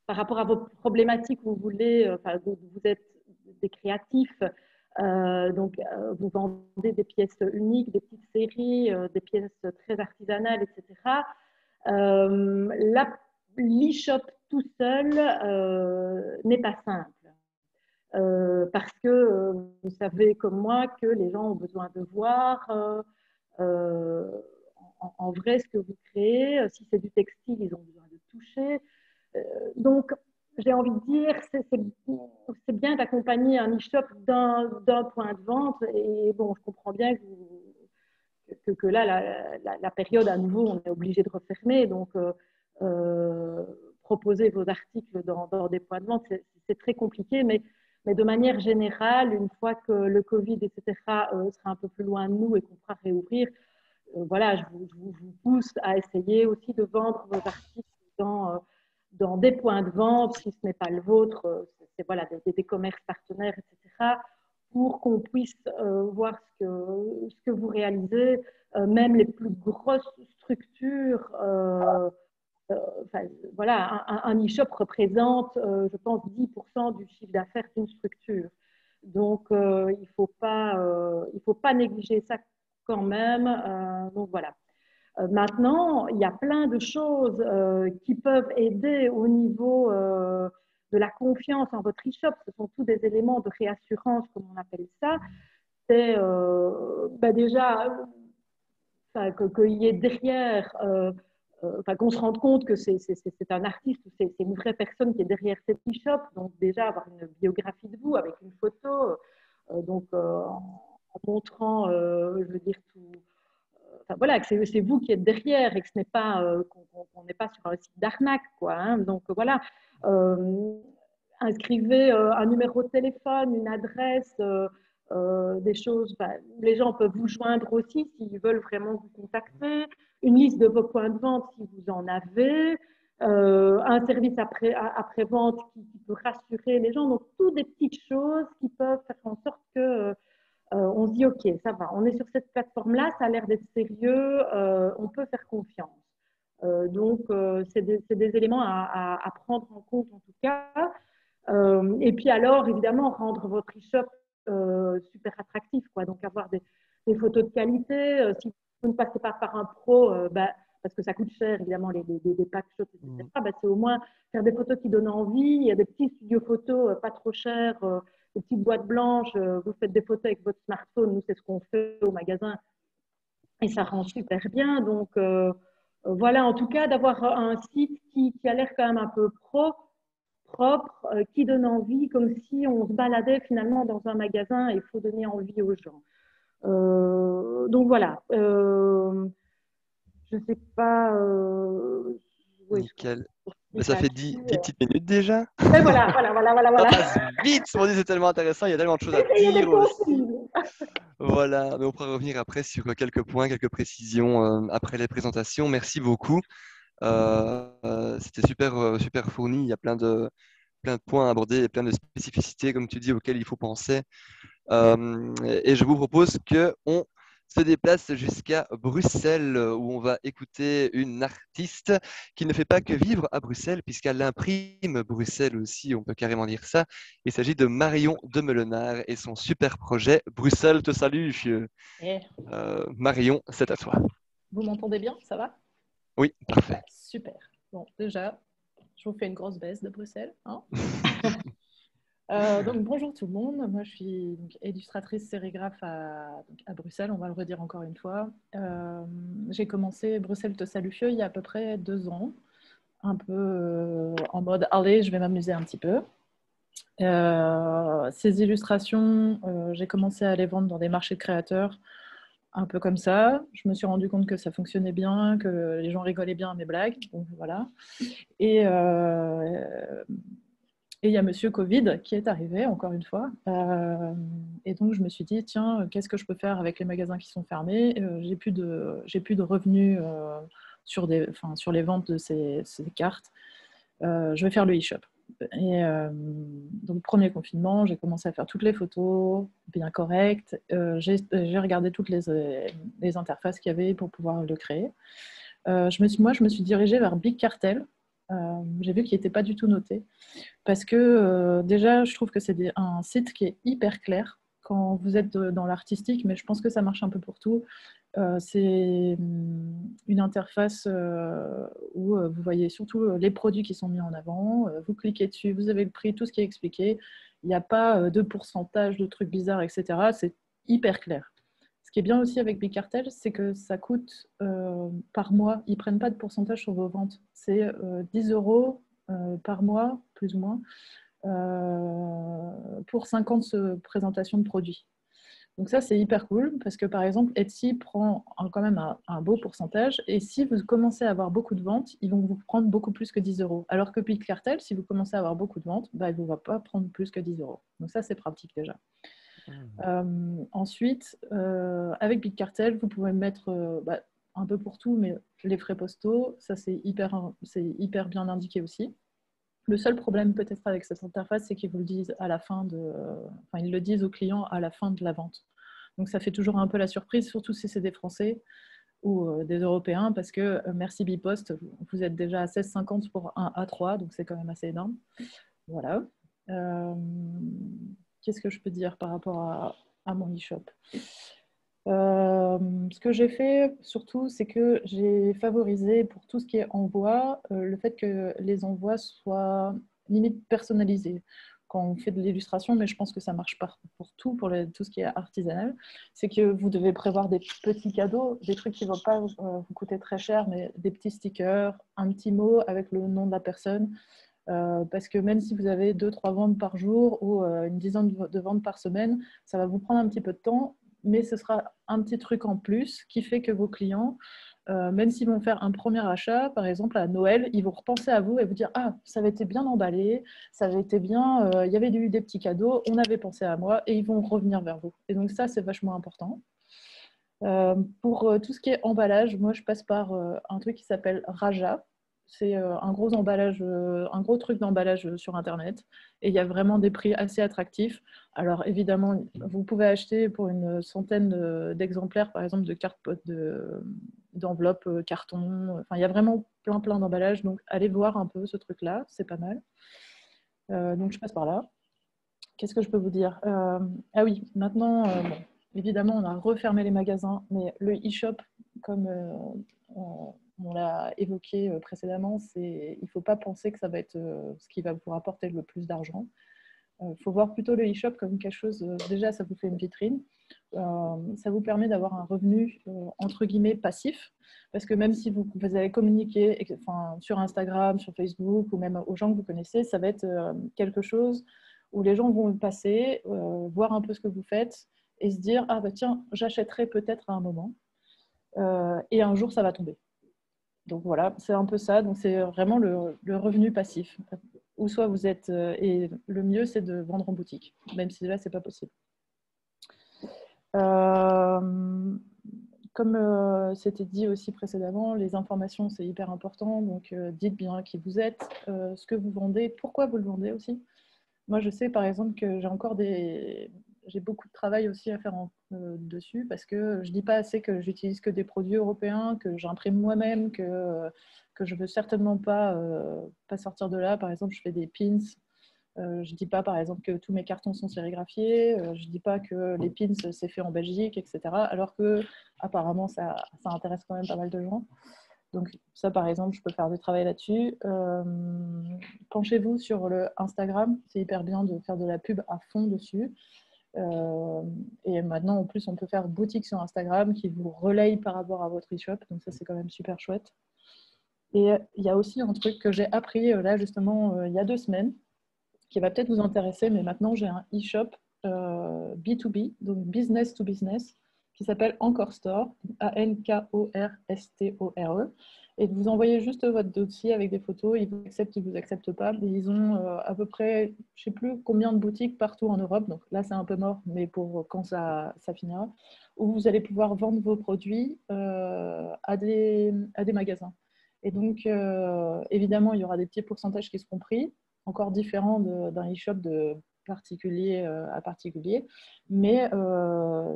rapport à vos problématiques, vous êtes des créatifs, donc vous vendez des pièces uniques, des petites séries, des pièces très artisanales, etc. l'e-shop tout seul n'est pas simple. parce que vous savez comme moi que les gens ont besoin de voir en vrai ce que vous créez. Si c'est du textile, ils ont besoin de toucher. Donc, j'ai envie de dire, c'est bien d'accompagner un e-shop d'un point de vente. Et bon, je comprends bien que là, la période, à nouveau, on est obligé de refermer. Donc, proposer vos articles dans des points de vente, c'est très compliqué. Mais de manière générale, une fois que le Covid, etc., sera un peu plus loin de nous et qu'on pourra réouvrir, voilà, je vous pousse à essayer aussi de vendre vos articles dans des points de vente, si ce n'est pas le vôtre, c'est voilà, des commerces partenaires, etc., pour qu'on puisse voir ce que vous réalisez. Même les plus grosses structures, voilà, un e-shop représente, je pense, 10% du chiffre d'affaires d'une structure. Donc, il ne faut pas négliger ça quand même. Donc, voilà. Maintenant, il y a plein de choses qui peuvent aider au niveau de la confiance en votre e-shop. Ce sont tous des éléments de réassurance, comme on appelle ça. C'est déjà qu'il y ait derrière, qu'on se rende compte que c'est un artiste, c'est une vraie personne qui est derrière cet e-shop. Donc déjà, avoir une biographie de vous avec une photo, en montrant, je veux dire, tout... voilà, que c'est vous qui êtes derrière et que ce n'est pas qu'on n'est pas sur un site d'arnaque, quoi. Hein. Donc voilà, inscrivez un numéro de téléphone, une adresse, des choses. Les gens peuvent vous joindre aussi s'ils veulent vraiment vous contacter. Une liste de vos points de vente si vous en avez. Un service après-vente qui peut rassurer les gens. Donc toutes des petites choses qui peuvent faire en sorte que on se dit, OK, ça va, on est sur cette plateforme-là, ça a l'air d'être sérieux, on peut faire confiance. Donc, c'est des éléments à prendre en compte en tout cas. Et puis alors, évidemment, rendre votre e-shop super attractif, quoi. Donc, avoir des photos de qualité. Si vous ne passez pas par un pro, parce que ça coûte cher, évidemment, des pack shots, etc., c'est au moins faire des photos qui donnent envie. Il y a des petits studios photos pas trop chers, des petites boîtes blanches, vous faites des photos avec votre smartphone, nous c'est ce qu'on fait au magasin et ça rend super bien. Donc voilà, en tout cas d'avoir un site qui a l'air quand même un peu propre, qui donne envie, comme si on se baladait finalement dans un magasin et il faut donner envie aux gens. Donc voilà, je ne sais pas... oui, nickel. Ça fait 10 petites minutes déjà. Et voilà. Ça passe vite, c'est tellement intéressant, il y a tellement de choses à dire aussi. Voilà, mais on pourra revenir après sur quelques points, quelques précisions après les présentations. Merci beaucoup. C'était super fourni, il y a plein de points à aborder et plein de spécificités, comme tu dis, auxquelles il faut penser. Et je vous propose qu'on se déplace jusqu'à Bruxelles où on va écouter une artiste qui ne fait pas que vivre à Bruxelles puisqu'elle imprime Bruxelles aussi, on peut carrément dire ça. Il s'agit de Marion Demeulenaar et son super projet Bruxelles te salue. Marion, c'est à toi. Vous m'entendez bien? Ça va? Oui, parfait. Super. Bon, déjà, je vous fais une grosse baisse de Bruxelles. Hein. Donc, bonjour tout le monde, moi je suis illustratrice sérigraphe à Bruxelles, on va le redire encore une fois. J'ai commencé Bruxelles te salue il y a à peu près 2 ans, un peu en mode allez, je vais m'amuser un petit peu. Ces illustrations, j'ai commencé à les vendre dans des marchés de créateurs, un peu comme ça. Je me suis rendu compte que ça fonctionnait bien, que les gens rigolaient bien à mes blagues, donc voilà. Et il y a Monsieur Covid qui est arrivé, encore une fois. Et donc, je me suis dit, tiens, qu'est-ce que je peux faire avec les magasins qui sont fermés? J'ai plus de revenus sur les ventes de ces cartes. Je vais faire le e-shop. Et donc, premier confinement, j'ai commencé à faire toutes les photos bien correctes. J'ai regardé toutes les interfaces qu'il y avait pour pouvoir le créer. Je me suis dirigée vers Big Cartel. J'ai vu qu'il n'était pas du tout noté parce que déjà je trouve que c'est un site qui est hyper clair quand vous êtes dans l'artistique, mais je pense que ça marche un peu pour tout. C'est une une interface où vous voyez surtout les produits qui sont mis en avant. Vous cliquez dessus, vous avez le prix, tout ce qui est expliqué. Il n'y a pas de pourcentage, de trucs bizarres, etc. C'est hyper clair. Ce qui est bien aussi avec Big Cartel, c'est que ça coûte par mois. Ils ne prennent pas de pourcentage sur vos ventes. C'est 10 € par mois, plus ou moins, pour 50 présentations de produits. Donc ça, c'est hyper cool parce que, par exemple, Etsy prend quand même un beau pourcentage et si vous commencez à avoir beaucoup de ventes, ils vont vous prendre beaucoup plus que 10 €. Alors que Big Cartel, si vous commencez à avoir beaucoup de ventes, bah, il ne vous va pas prendre plus que 10 €. Donc ça, c'est pratique déjà. Ensuite, avec Big Cartel, vous pouvez mettre un peu pour tout, mais les frais postaux, ça c'est hyper bien indiqué aussi. Le seul problème peut-être avec cette interface, c'est qu'ils vous le disent à la fin ils le disent aux clients à la fin de la vente. Donc ça fait toujours un peu la surprise, surtout si c'est des Français ou des Européens, parce que merci Bipost, vous êtes déjà à 16,50 pour un A3, donc c'est quand même assez énorme. Voilà. Qu'est-ce que je peux dire par rapport à mon e-shop ? Ce que j'ai fait surtout, c'est que j'ai favorisé pour tout ce qui est envoi, le fait que les envois soient limite personnalisés. Quand on fait de l'illustration, mais je pense que ça marche pas pour tout, tout ce qui est artisanal, c'est que vous devez prévoir des petits cadeaux, des trucs qui ne vont pas vous coûter très cher, mais des petits stickers, un petit mot avec le nom de la personne. Parce que même si vous avez 2-3 ventes par jour ou une dizaine de ventes par semaine, ça va vous prendre un petit peu de temps, mais ce sera un petit truc en plus qui fait que vos clients, même s'ils vont faire un premier achat, par exemple à Noël, ils vont repenser à vous et vous dire « Ah, ça avait été bien emballé, ça avait été bien, il y avait eu des petits cadeaux, on avait pensé à moi » et ils vont revenir vers vous. Et donc ça, c'est vachement important. Pour tout ce qui est emballage, moi je passe par un truc qui s'appelle Raja. C'est un gros emballage, un gros truc d'emballage sur Internet. Et il y a vraiment des prix assez attractifs. Alors évidemment, vous pouvez acheter pour une centaine d'exemplaires, par exemple, de cartes d'enveloppes, carton. Enfin, il y a vraiment plein d'emballages. Donc allez voir un peu ce truc-là, c'est pas mal. Donc je passe par là. Qu'est-ce que je peux vous dire ? Ah oui, maintenant, bon, évidemment, on a refermé les magasins, mais le e-shop, comme on l'a évoqué précédemment, il ne faut pas penser que ça va être ce qui va vous rapporter le plus d'argent. Il faut voir plutôt le e-shop comme quelque chose, déjà ça vous fait une vitrine, ça vous permet d'avoir un revenu entre guillemets passif, parce que même si vous allez communiquer sur Instagram, sur Facebook ou même aux gens que vous connaissez, ça va être quelque chose où les gens vont passer, voir un peu ce que vous faites et se dire « Ah bah tiens, j'achèterai peut-être à un moment et un jour ça va tomber ». Donc voilà, c'est un peu ça. Donc c'est vraiment le revenu passif. Ou soit vous êtes... et le mieux, c'est de vendre en boutique, même si là, ce n'est pas possible. Comme c'était dit aussi précédemment, les informations, c'est hyper important. Donc dites bien qui vous êtes, ce que vous vendez, pourquoi vous le vendez aussi. Moi, je sais par exemple que j'ai beaucoup de travail aussi à faire dessus parce que je ne dis pas assez que j'utilise que des produits européens, que j'imprime moi-même, que je ne veux certainement pas sortir de là. Par exemple, je fais des pins. Je ne dis pas par exemple que tous mes cartons sont sérigraphiés. Je ne dis pas que les pins, c'est fait en Belgique, etc. Alors que apparemment, ça intéresse quand même pas mal de gens. Donc ça, par exemple, je peux faire du travail là-dessus. Penchez-vous sur le Instagram. C'est hyper bien de faire de la pub à fond dessus. Et maintenant, en plus, on peut faire boutique sur Instagram qui vous relaye par rapport à votre e-shop. Donc ça, c'est quand même super chouette. Et il y a aussi un truc que j'ai appris là, justement, il y a 2 semaines, qui va peut-être vous intéresser, mais maintenant, j'ai un e-shop B2B, donc business to business, qui s'appelle Encore Store, ANKORSTORE. Et vous envoyez juste votre dossier avec des photos, ils vous acceptent, ils ne vous acceptent pas. Et ils ont à peu près, je ne sais plus combien de boutiques partout en Europe, donc là c'est un peu mort, mais pour quand ça finira, où vous allez pouvoir vendre vos produits à des magasins. Et donc, évidemment, il y aura des petits pourcentages qui seront pris, encore différents d'un e-shop de particulier à particulier, mais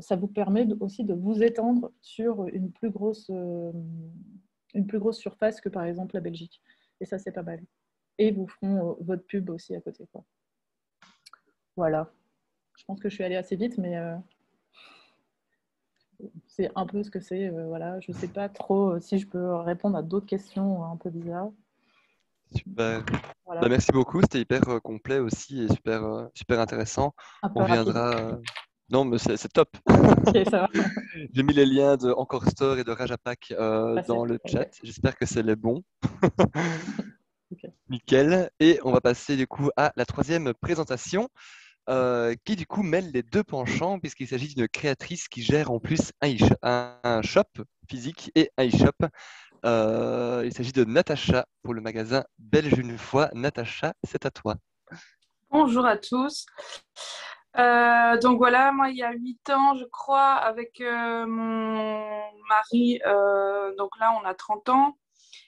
ça vous permet aussi de vous étendre sur une plus grosse surface que par exemple la Belgique. Et ça, c'est pas mal. Et ils vous feront votre pub aussi à côté, quoi. Voilà. Je pense que je suis allée assez vite, mais c'est un peu ce que c'est. Voilà. Je ne sais pas trop si je peux répondre à d'autres questions un peu bizarres. Super. Voilà. Bah, merci beaucoup, c'était hyper complet aussi et super intéressant. Un peu On rapide. reviendra. Non, mais c'est top. Ok, ça va. J'ai mis les liens de Encore Store et de Rajapak dans le Ok. chat. J'espère que c'est les bons. Ok. Nickel. Et on va passer du coup à la troisième présentation qui du coup mêle les deux penchants puisqu'il s'agit d'une créatrice qui gère en plus un shop physique et un e-shop. Il s'agit de Natacha pour le magasin Belge une fois. Natacha, c'est à toi. Bonjour à tous. Donc voilà, moi il y a 8 ans, je crois, avec mon mari, donc là on a 30 ans.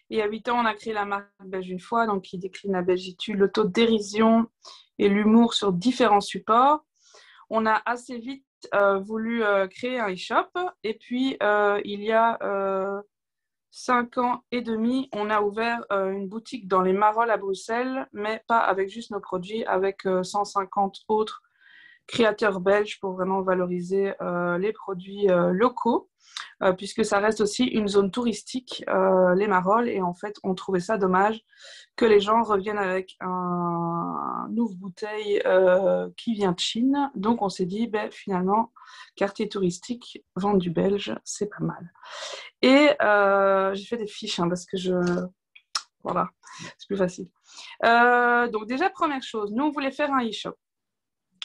Et il y a 8 ans, on a créé la marque Belge une fois, donc qui décline la belgitude, l'autodérision et l'humour sur différents supports. On a assez vite voulu créer un e-shop. Et puis, il y a 5 ans et demi, on a ouvert une boutique dans les Marolles à Bruxelles, mais pas avec juste nos produits, avec 150 autres créateurs belges pour vraiment valoriser les produits locaux, puisque ça reste aussi une zone touristique, les Marolles, et en fait, on trouvait ça dommage que les gens reviennent avec une nouvelle bouteille qui vient de Chine. Donc, on s'est dit, ben, finalement, quartier touristique, vendre du belge, c'est pas mal. Et j'ai fait des fiches, hein, parce que voilà, c'est plus facile. Donc, déjà, première chose, nous, on voulait faire un e-shop.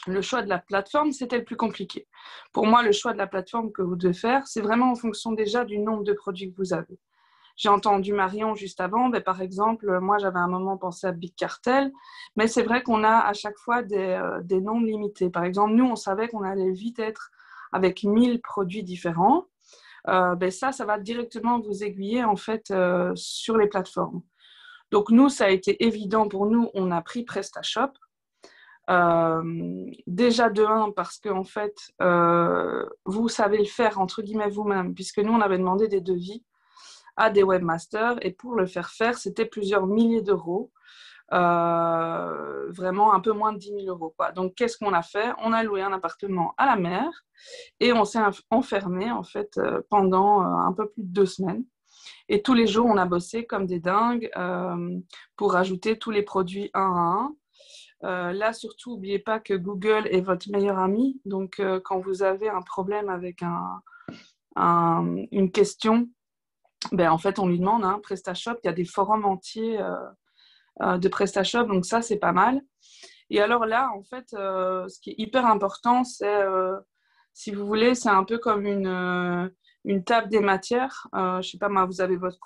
Le choix de la plateforme, c'était le plus compliqué. Pour moi, le choix de la plateforme que vous devez faire, c'est vraiment en fonction déjà du nombre de produits que vous avez. J'ai entendu Marion juste avant, mais par exemple, moi j'avais un moment pensé à Big Cartel, mais c'est vrai qu'on a à chaque fois des nombres limités. Par exemple, nous, on savait qu'on allait vite être avec 1000 produits différents. Ben ça va directement vous aiguiller en fait sur les plateformes. Donc nous, ça a été évident pour nous, on a pris PrestaShop. Déjà de 1 parce que en fait vous savez le faire entre guillemets vous-même, puisque nous on avait demandé des devis à des webmasters et pour le faire c'était plusieurs milliers d'euros, vraiment un peu moins de 10 000 euros quoi. Donc qu'est-ce qu'on a fait? On a loué un appartement à la mer et on s'est enfermé en fait pendant un peu plus de 2 semaines. Et tous les jours on a bossé comme des dingues pour ajouter tous les produits un à un. Là, surtout, n'oubliez pas que Google est votre meilleur ami. Donc, quand vous avez un problème avec une question, ben, en fait, on lui demande, hein, PrestaShop, il y a des forums entiers de PrestaShop, donc ça, c'est pas mal. Et alors là, en fait, ce qui est hyper important, c'est, si vous voulez, c'est un peu comme une table des matières. Je sais pas, moi, vous avez votre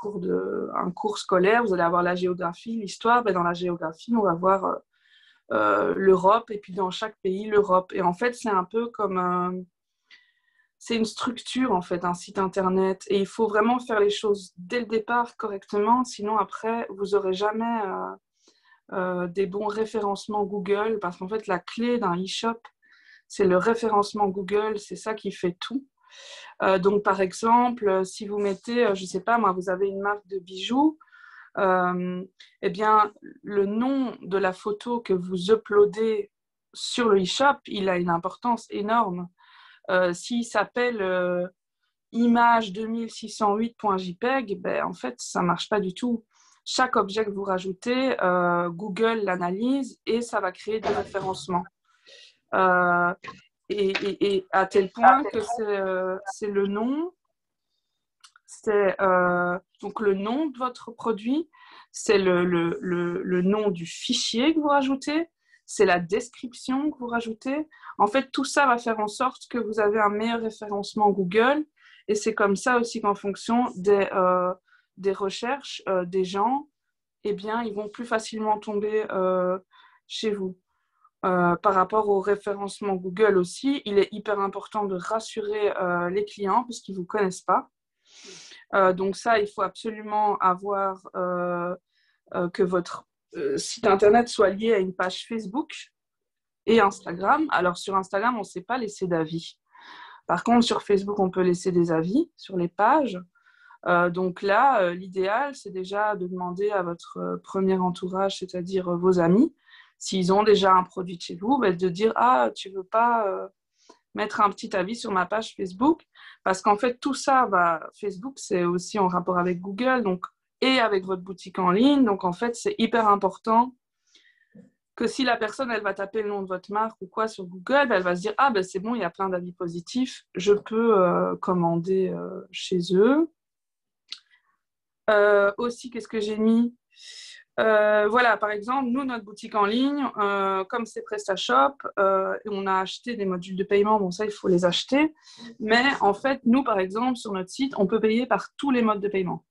un cours scolaire, vous allez avoir la géographie, l'histoire. Ben, dans la géographie, on va voir l'Europe, et puis dans chaque pays, l'Europe. Et en fait, c'est un peu comme... c'est une structure, en fait, un site Internet. Et il faut vraiment faire les choses dès le départ correctement, sinon après, vous n'aurez jamais des bons référencements Google, parce qu'en fait, la clé d'un e-shop, c'est le référencement Google, c'est ça qui fait tout. Donc, par exemple, si vous mettez, je ne sais pas, moi, vous avez une marque de bijoux, eh bien, le nom de la photo que vous uploadez sur le e-shop, il a une importance énorme. S'il s'appelle image2608.jpg, ben, en fait, ça ne marche pas du tout. Chaque objet que vous rajoutez, Google l'analyse et ça va créer des référencements. Et à tel point que c'est le nom. C'est donc le nom de votre produit, c'est le nom du fichier que vous rajoutez, c'est la description que vous rajoutez. En fait, tout ça va faire en sorte que vous avez un meilleur référencement Google. Et c'est comme ça aussi qu'en fonction des recherches des gens, eh bien, ils vont plus facilement tomber chez vous. Par rapport au référencement Google aussi, il est hyper important de rassurer les clients parce qu'ils ne vous connaissent pas. Donc ça, il faut absolument avoir que votre site internet soit lié à une page Facebook et Instagram. Alors sur Instagram, on ne sait pas laisser d'avis. Par contre, sur Facebook, on peut laisser des avis sur les pages. Donc là, l'idéal, c'est déjà de demander à votre premier entourage, c'est-à-dire vos amis, s'ils ont déjà un produit de chez vous, ben de dire « Ah, tu ne veux pas mettre un petit avis sur ma page Facebook, parce qu'en fait, tout ça, Facebook, c'est aussi en rapport avec Google, donc, et avec votre boutique en ligne. Donc, en fait, c'est hyper important que si la personne, elle va taper le nom de votre marque ou quoi sur Google, elle va se dire, ah, ben c'est bon, il y a plein d'avis positifs, je peux commander chez eux. Aussi, qu'est-ce que j'ai mis? Voilà, par exemple, nous, notre boutique en ligne, comme c'est PrestaShop, on a acheté des modules de paiement, bon ça, il faut les acheter, mais en fait, nous, par exemple, sur notre site, on peut payer par tous les modes de paiement.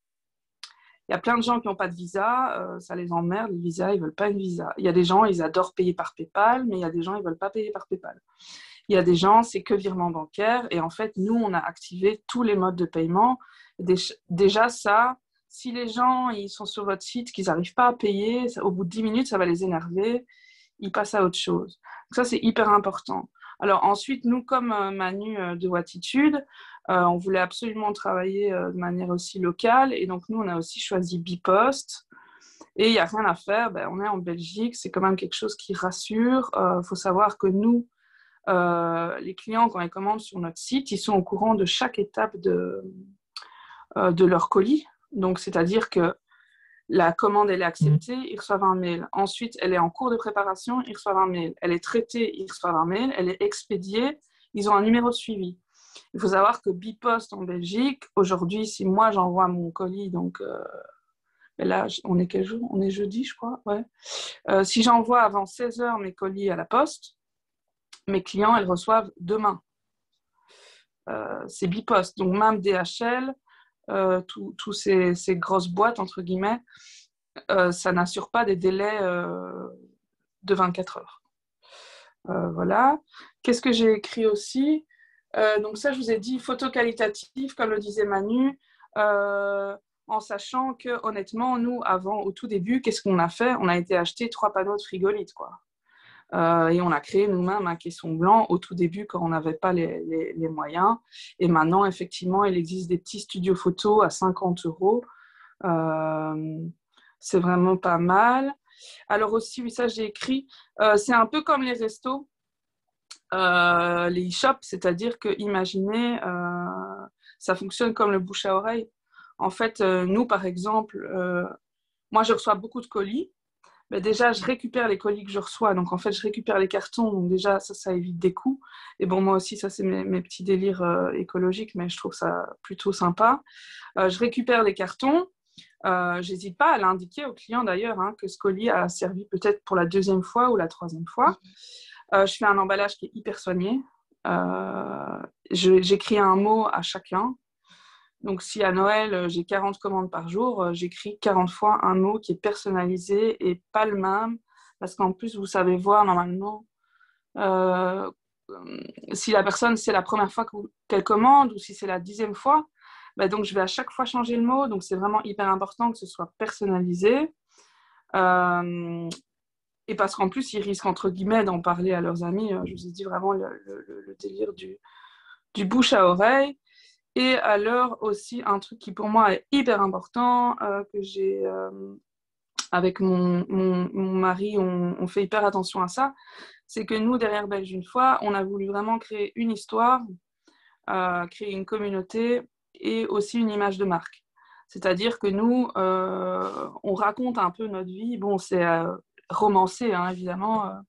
Il y a plein de gens qui n'ont pas de visa, ça les emmerde, les visas, ils ne veulent pas une visa. Il y a des gens, ils adorent payer par PayPal, mais il y a des gens, ils ne veulent pas payer par PayPal. Il y a des gens, c'est que virement bancaire, et en fait, nous, on a activé tous les modes de paiement. Déjà, ça, si les gens ils sont sur votre site, qu'ils n'arrivent pas à payer, au bout de 10 minutes, ça va les énerver, ils passent à autre chose. Donc ça, c'est hyper important. Alors ensuite, nous, comme Manu de Watitude, on voulait absolument travailler de manière aussi locale, et donc nous, on a aussi choisi Bipost, et il n'y a rien à faire, on est en Belgique, c'est quand même quelque chose qui rassure. Faut savoir que nous, les clients, quand ils commandent sur notre site, ils sont au courant de chaque étape de leur colis. Donc, c'est-à-dire que la commande, elle est acceptée, ils reçoivent un mail. Ensuite, elle est en cours de préparation, ils reçoivent un mail. Elle est traitée, ils reçoivent un mail. Elle est expédiée, ils ont un numéro de suivi. Il faut savoir que Bipost en Belgique, aujourd'hui, si moi j'envoie mon colis, donc là, on est quel jour? On est jeudi, je crois. Ouais. Si j'envoie avant 16h mes colis à la poste, mes clients, ils reçoivent demain. C'est Bipost. Donc, même DHL, tous ces grosses boîtes, entre guillemets, ça n'assure pas des délais de 24 heures. Voilà. Qu'est-ce que j'ai écrit aussi? Donc ça, je vous ai dit, photo qualitative, comme le disait Manu, en sachant que, honnêtement, nous, au tout début, qu'est-ce qu'on a fait? On a été acheter 3 panneaux de frigolite, quoi. Et on a créé nous-mêmes un caisson blanc au tout début quand on n'avait pas les moyens. Et maintenant, effectivement, il existe des petits studios photo à 50 €. C'est vraiment pas mal. Alors aussi, oui, ça j'ai écrit, c'est un peu comme les restos, les e-shops, c'est-à-dire que, imaginez, ça fonctionne comme le bouche à oreille. En fait, nous, par exemple, moi, je reçois beaucoup de colis. Mais déjà, je récupère les colis que je reçois. Donc, en fait, je récupère les cartons. Donc, déjà, ça évite des coûts. Et bon, moi aussi, ça, c'est mes petits délires écologiques, mais je trouve ça plutôt sympa. Je récupère les cartons. J'hésite pas à l'indiquer au client, d'ailleurs, que ce colis a servi peut-être pour la 2e fois ou la 3e fois. Je fais un emballage qui est hyper soigné. J'écris un mot à chacun. Donc, si à Noël, j'ai 40 commandes par jour, j'écris 40 fois un mot qui est personnalisé et pas le même. Parce qu'en plus, vous savez voir normalement si la personne, c'est la première fois qu'elle commande ou si c'est la 10e fois. Donc, je vais à chaque fois changer le mot. Donc, c'est vraiment hyper important que ce soit personnalisé. Et parce qu'en plus, ils risquent, entre guillemets, d'en parler à leurs amis. Je vous ai dit vraiment le délire du bouche à oreille. Et alors aussi, un truc qui pour moi est hyper important, que j'ai avec mon mari, on fait hyper attention à ça, c'est que nous, derrière Belge une fois, on a voulu vraiment créer une histoire, créer une communauté et aussi une image de marque. C'est-à-dire que nous, on raconte un peu notre vie. Bon, c'est romancé, évidemment,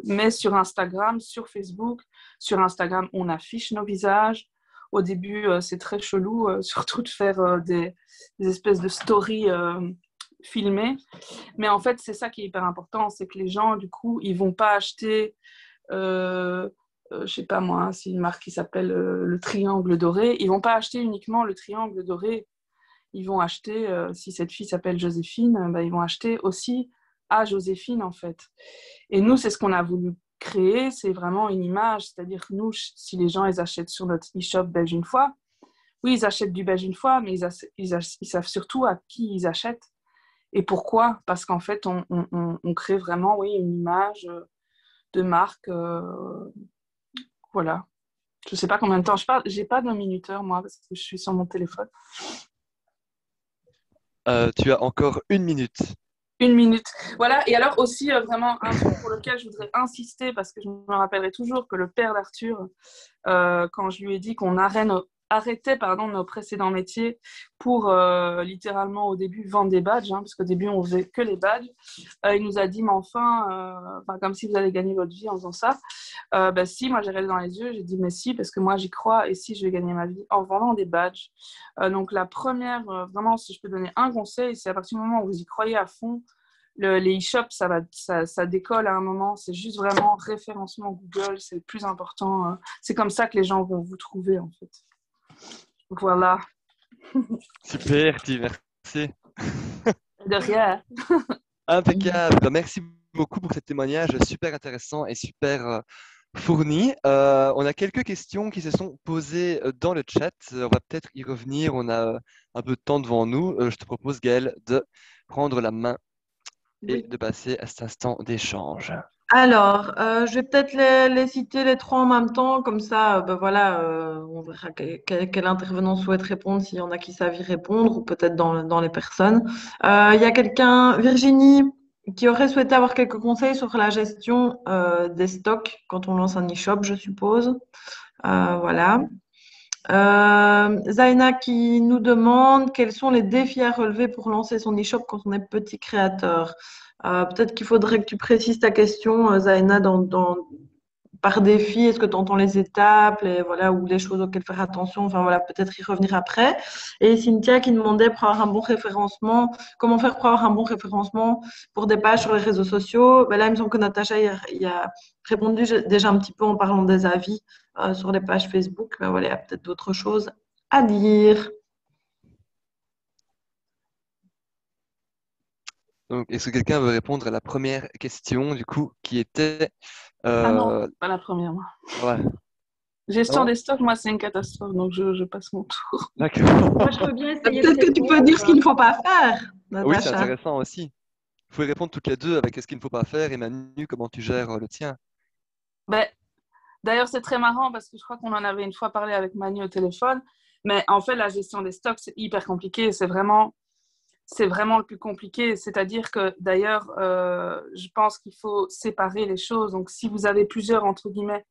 mais sur Instagram, sur Facebook. Sur Instagram, on affiche nos visages. Au début, c'est très chelou, surtout de faire des espèces de stories filmées. Mais en fait, c'est ça qui est hyper important, c'est que les gens, du coup, ils ne vont pas acheter, je ne sais pas moi, c'est une marque qui s'appelle le Triangle Doré. Ils ne vont pas acheter uniquement le Triangle Doré. Ils vont acheter, si cette fille s'appelle Joséphine, ils vont acheter aussi à Joséphine, en fait. Et nous, c'est ce qu'on a voulu créer, c'est vraiment une image, c'est-à-dire que nous, si les gens ils achètent sur notre e-shop Belge une fois, oui, ils achètent du Belge une fois, mais ils savent surtout à qui ils achètent et pourquoi, parce qu'en fait, on crée vraiment, oui, une image de marque, voilà. Je ne sais pas combien de temps je parle, j'ai pas de minuteur, moi, parce que je suis sur mon téléphone. Tu as encore 1 minute. Une minute. Voilà, et alors aussi vraiment un truc pour lequel je voudrais insister, parce que je me rappellerai toujours que le père d'Arthur, quand je lui ai dit qu'on arrêtait nos précédents métiers pour littéralement au début vendre des badges, parce qu'au début on faisait que les badges, il nous a dit mais enfin, comme si vous allez gagner votre vie en faisant ça. Si, moi j'ai regardé dans les yeux, j'ai dit mais si, parce que moi j'y crois, et si je vais gagner ma vie en vendant des badges. Donc la première, vraiment si je peux donner un conseil, c'est à partir du moment où vous y croyez à fond, les e-shops, ça décolle à un moment. C'est juste vraiment référencement Google, c'est le plus important. C'est comme ça que les gens vont vous trouver, en fait. Voilà. Super, Ti, merci. De rien. Impeccable. Ben, merci beaucoup pour ce témoignage super intéressant et super fourni. On a quelques questions qui se sont posées dans le chat. On va peut-être y revenir. On a un peu de temps devant nous. Je te propose, Gaëlle, de prendre la main et de passer à cet instant d'échange. Alors, je vais peut-être les citer les trois en même temps, comme ça, on verra quel intervenant souhaite répondre, s'il y en a qui savent y répondre, ou peut-être dans les personnes. Il y a quelqu'un, Virginie, qui aurait souhaité avoir quelques conseils sur la gestion des stocks quand on lance un e-shop, je suppose. Voilà. Zaina qui nous demande quels sont les défis à relever pour lancer son e-shop quand on est petit créateur. Peut-être qu'il faudrait que tu précises ta question, Zaina, par défi. Est-ce que tu entends les étapes, ou les choses auxquelles faire attention? Enfin voilà, peut-être y revenir après. Et Cynthia qui demandait pour avoir un bon référencement, comment faire pour avoir un bon référencement pour des pages sur les réseaux sociaux. Là, il me semble que Natacha y a répondu déjà un petit peu en parlant des avis sur les pages Facebook. Mais voilà, il y a peut-être d'autres choses à dire. Donc, est-ce que quelqu'un veut répondre à la première question, du coup, qui était... Ah non, pas la première, moi. Ouais. Gestion Non des stocks, moi, c'est une catastrophe, donc je passe mon tour. D'accord. Moi, je peux bien essayer de Peut-être que tu peux dire ce qu'il ne faut pas faire, Oui, c'est Natacha. intéressant aussi. Vous pouvez répondre toutes les deux avec ce qu'il ne faut pas faire. Et Manu, comment tu gères le tien? D'ailleurs, c'est très marrant parce que je crois qu'on en avait une fois parlé avec Manu au téléphone. Mais en fait, la gestion des stocks, c'est hyper compliqué. C'est vraiment le plus compliqué. C'est-à-dire que d'ailleurs, je pense qu'il faut séparer les choses. Donc, si vous avez plusieurs, entre guillemets,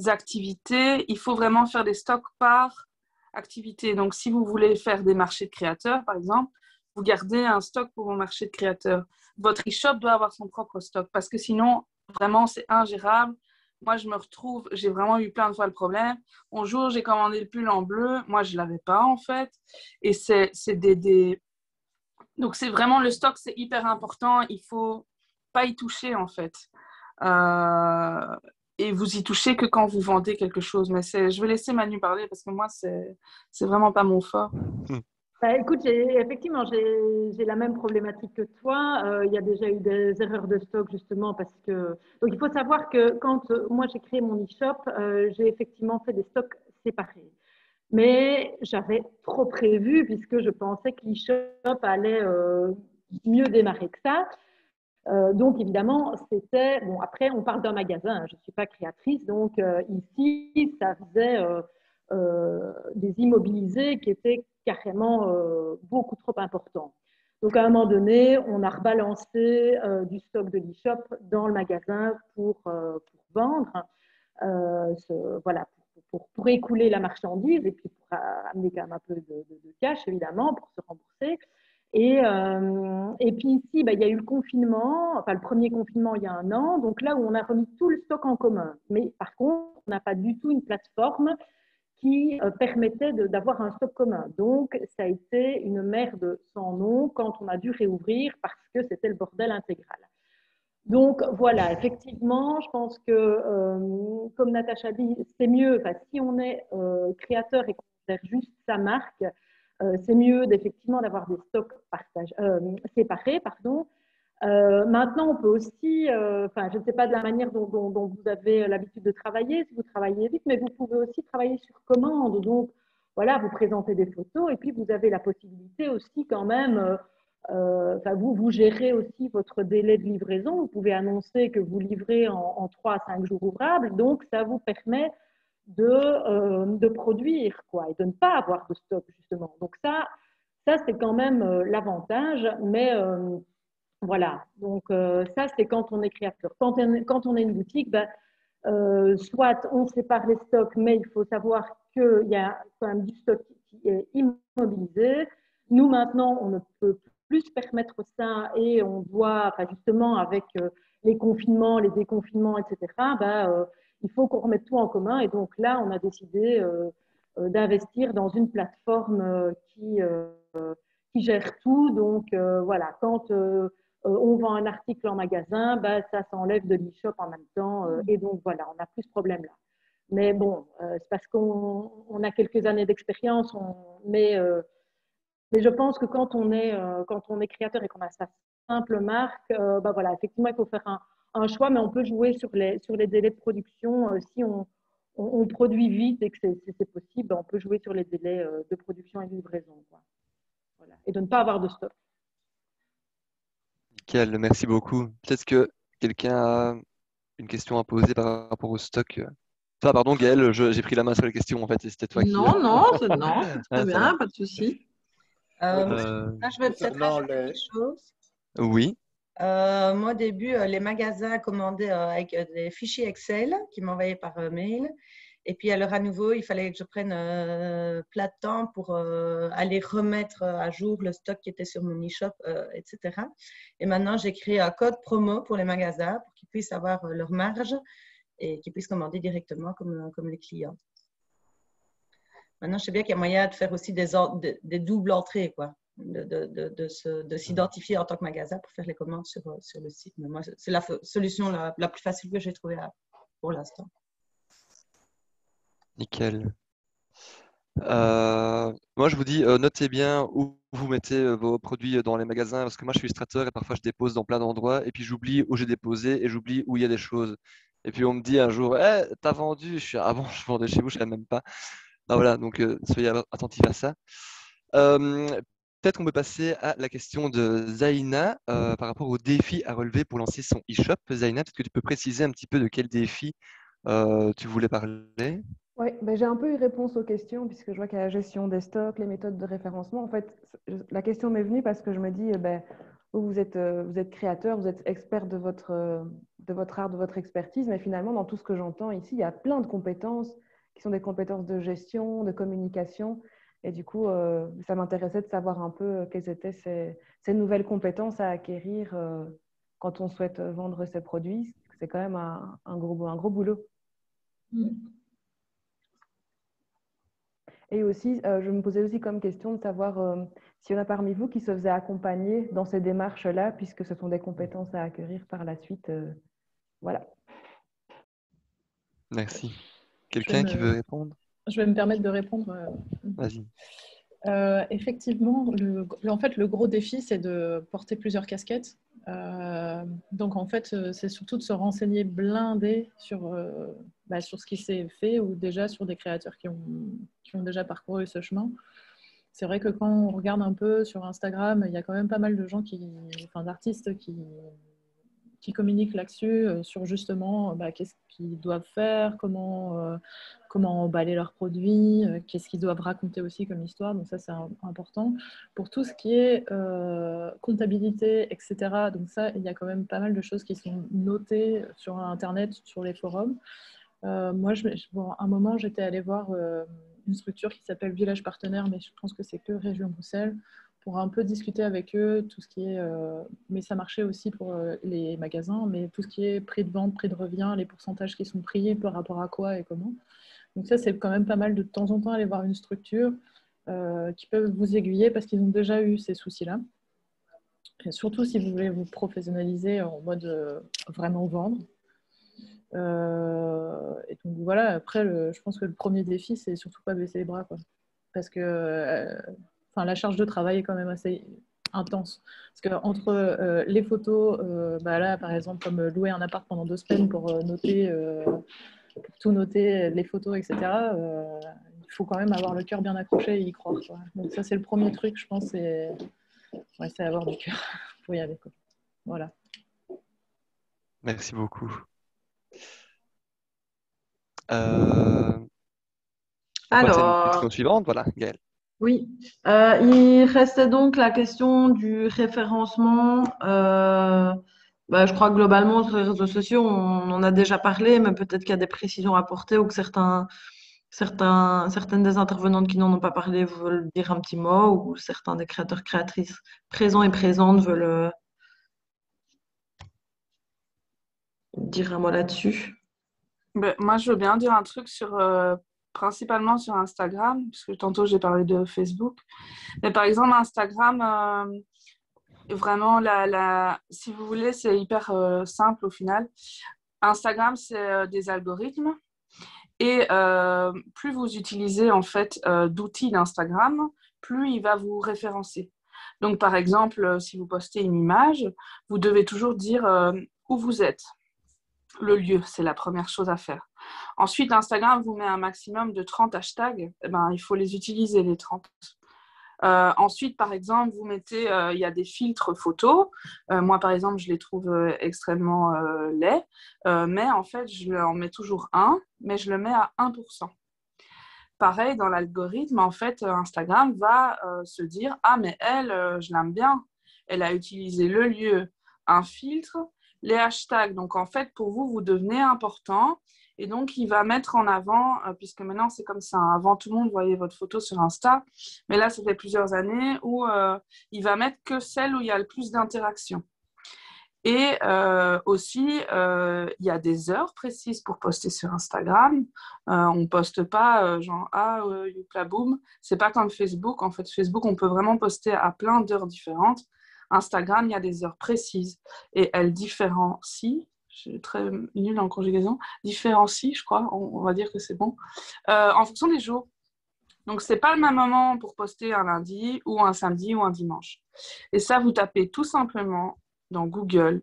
activités, il faut vraiment faire des stocks par activité. Donc, si vous voulez faire des marchés de créateurs, par exemple, vous gardez un stock pour vos marchés de créateurs. Votre e-shop doit avoir son propre stock parce que sinon, vraiment, c'est ingérable. Moi, je me retrouve, j'ai vraiment eu plein de fois le problème. Un jour, j'ai commandé le pull en bleu. Moi, je ne l'avais pas, en fait. Et donc, c'est vraiment le stock, c'est hyper important. Il ne faut pas y toucher, en fait. Et vous y touchez que quand vous vendez quelque chose. Mais je vais laisser Manu parler parce que moi, c'est vraiment pas mon fort. Écoute, effectivement, j'ai la même problématique que toi. Il y a déjà eu des erreurs de stock, justement, parce que... Donc, il faut savoir que quand moi, j'ai créé mon e-shop, j'ai effectivement fait des stocks séparés. Mais j'avais trop prévu, puisque je pensais que l'e-shop allait mieux démarrer que ça. Donc, évidemment, c'était... Bon, après, on parle d'un magasin. Je ne suis pas créatrice. Donc, ici, ça faisait des immobilisés qui étaient carrément beaucoup trop importants. Donc, à un moment donné, on a rebalancé du stock de l'e-shop dans le magasin pour vendre, pour écouler la marchandise et puis pour amener quand même un peu de cash, évidemment, pour se rembourser. Et puis ici, il y a eu le confinement, enfin le premier confinement il y a 1 an, donc là où on a remis tout le stock en commun. Mais par contre, on n'a pas du tout une plateforme qui permettait d'avoir un stock commun. Donc, ça a été une merde sans nom quand on a dû réouvrir parce que c'était le bordel intégral. Donc, voilà, effectivement, je pense que, comme Natacha dit, c'est mieux, si on est créateur et qu'on gère juste sa marque, c'est mieux effectivement d'avoir des stocks séparés. Maintenant, on peut aussi, je ne sais pas de la manière dont vous avez l'habitude de travailler, si vous travaillez vite, mais vous pouvez aussi travailler sur commande. Donc, voilà, vous présentez des photos et puis vous avez la possibilité aussi quand même, vous gérez aussi votre délai de livraison. Vous pouvez annoncer que vous livrez en 3 à 5 jours ouvrables. Donc, ça vous permet de produire, quoi, et de ne pas avoir de stock, justement. Donc, ça c'est quand même l'avantage, mais Voilà, donc ça c'est quand on est créateur. Quand on est une boutique, ben, soit on sépare les stocks, mais il faut savoir qu'il y a quand même du stock qui est immobilisé. Nous maintenant, on ne peut plus se permettre ça et on doit, enfin, justement avec les confinements, les déconfinements, etc., ben, il faut qu'on remette tout en commun. Et donc là, on a décidé d'investir dans une plateforme qui gère tout. Donc voilà, quand on vend un article en magasin, bah, ça s'enlève de l'e-shop en même temps. Et donc, voilà, on n'a plus ce problème-là. Mais bon, c'est parce qu'on a quelques années d'expérience, mais je pense que quand on est créateur et qu'on a sa simple marque, bah, voilà, effectivement, il faut faire un choix, mais on peut jouer sur les délais de production. Si on produit vite et que c'est possible, on peut jouer sur les délais de production et de livraison, quoi. Voilà. Et de ne pas avoir de stock. Nickel, merci beaucoup. Peut-être que quelqu'un a une question à poser par rapport au stock. Toi, pardon, Gaëlle, j'ai pris la main sur les questions en fait, et c'était toi qui. Non, c'est très bien, va. pas de souci. Là, je vais peut-être rajouter quelque chose. Oui. Moi, au début, les magasins commandaient avec des fichiers Excel qui m'envoyaient par mail. Et puis, alors, à nouveau, il fallait que je prenne plein de temps pour aller remettre à jour le stock qui était sur mon e-shop, etc. Et maintenant, j'ai créé un code promo pour les magasins pour qu'ils puissent avoir leur marge et qu'ils puissent commander directement comme les clients. Maintenant, je sais bien qu'il y a moyen de faire aussi des doubles entrées, quoi, de s'identifier en tant que magasin pour faire les commandes sur le site. Mais moi, c'est la solution la plus facile que j'ai trouvée pour l'instant. Nickel. Moi, je vous dis, notez bien où vous mettez vos produits dans les magasins, parce que moi, je suis illustrateur et parfois, je dépose dans plein d'endroits, et puis j'oublie où j'ai déposé et j'oublie où il y a des choses. Et puis, on me dit un jour, t'as vendu? Je suis, ah bon, je vendais chez vous, je ne savais même pas. Ah, voilà, donc soyez attentifs à ça. Peut-être qu'on peut passer à la question de Zaina par rapport au défi à relever pour lancer son e-shop. Zaina, peut-être que tu peux préciser un petit peu de quel défi tu voulais parler? Oui, ben, j'ai un peu eu réponse aux questions puisque je vois qu'il y a la gestion des stocks, les méthodes de référencement. En fait, la question m'est venue parce que je me dis, ben, vous êtes créateur, vous êtes expert de votre art, de votre expertise, mais finalement, dans tout ce que j'entends ici, il y a plein de compétences qui sont des compétences de gestion, de communication. Et du coup, ça m'intéressait de savoir un peu quelles étaient ces nouvelles compétences à acquérir quand on souhaite vendre ses produits. C'est quand même un gros boulot. Et aussi, je me posais aussi comme question de savoir s'il y en a parmi vous qui se faisaient accompagner dans ces démarches-là, puisque ce sont des compétences à acquérir par la suite. Voilà. Merci. Quelqu'un qui veut répondre? Je vais me permettre de répondre. Vas-y. Effectivement, en fait, le gros défi, c'est de porter plusieurs casquettes. Donc, en fait, c'est surtout de se renseigner blindé sur ce qui s'est fait ou déjà sur des créateurs qui ont déjà parcouru ce chemin. C'est vrai que quand on regarde un peu sur Instagram, il y a quand même pas mal de gens d'artistes qui communiquent là-dessus, sur justement qu'est-ce qu'ils doivent faire, comment emballer leurs produits, qu'est-ce qu'ils doivent raconter aussi comme histoire. Donc ça, c'est important. Pour tout ce qui est comptabilité, etc., donc ça, il y a quand même pas mal de choses qui sont notées sur Internet, sur les forums. Moi, à un moment, j'étais allée voir une structure qui s'appelle Village Partenaire, mais je pense que c'est que Région Bruxelles, pour un peu discuter avec eux, tout ce qui est, mais ça marchait aussi pour les magasins, mais tout ce qui est prix de vente, prix de revient, les pourcentages qui sont pris par rapport à quoi et comment. Donc ça, c'est quand même pas mal de temps en temps aller voir une structure qui peuvent vous aiguiller parce qu'ils ont déjà eu ces soucis-là. Et surtout si vous voulez vous professionnaliser en mode vraiment vendre. Et donc voilà, après, je pense que le premier défi, c'est surtout pas baisser les bras, quoi. Parce que la charge de travail est quand même assez intense. Parce que entre les photos, là, par exemple, comme louer un appart pendant 2 semaines pour tout noter, les photos, etc., il faut quand même avoir le cœur bien accroché et y croire, quoi. Donc ça, c'est le premier truc, je pense, c'est avoir du cœur pour y aller, quoi. Voilà. Merci beaucoup. Alors, une question suivante, voilà, Gaëlle. Oui, il restait donc la question du référencement. Je crois que globalement, sur les réseaux sociaux, on en a déjà parlé, mais peut-être qu'il y a des précisions à apporter ou que certaines des intervenantes qui n'en ont pas parlé veulent dire un petit mot ou certains des créateurs, créatrices présents et présentes veulent dire un mot là-dessus. Moi, je veux bien dire un truc principalement sur Instagram, puisque tantôt j'ai parlé de Facebook. Mais par exemple, Instagram, vraiment, si vous voulez, c'est hyper simple au final. Instagram, c'est des algorithmes. Et plus vous utilisez en fait d'outils d'Instagram, plus il va vous référencer. Donc, par exemple, si vous postez une image, vous devez toujours dire où vous êtes. Le lieu, c'est la première chose à faire. Ensuite, Instagram vous met un maximum de 30 hashtags. Il faut les utiliser, les 30. Ensuite, par exemple, vous mettez, il y a des filtres photos. Moi, par exemple, je les trouve extrêmement laids. Mais en fait, je en mets toujours un, mais je le mets à 1%. Pareil, dans l'algorithme, en fait, Instagram va se dire « Ah, mais elle, je l'aime bien. Elle a utilisé le lieu, un filtre, les hashtags. » Donc, en fait, pour vous, vous devenez important. Et donc, il va mettre en avant, puisque maintenant, c'est comme ça. Avant, tout le monde voyait votre photo sur Insta. Mais là, ça fait plusieurs années où il va mettre que celle où il y a le plus d'interactions. Et aussi, il y a des heures précises pour poster sur Instagram. On ne poste pas genre « Ah, youpla boum ». Ce n'est pas comme Facebook. En fait, Facebook, on peut vraiment poster à plein d'heures différentes. Instagram, il y a des heures précises. Et elles différencient. Je suis très nulle en conjugaison. Différencie, je crois. On va dire que c'est bon. En fonction des jours. Donc, ce n'est pas le même moment pour poster un lundi ou un samedi ou un dimanche. Et ça, vous tapez tout simplement dans Google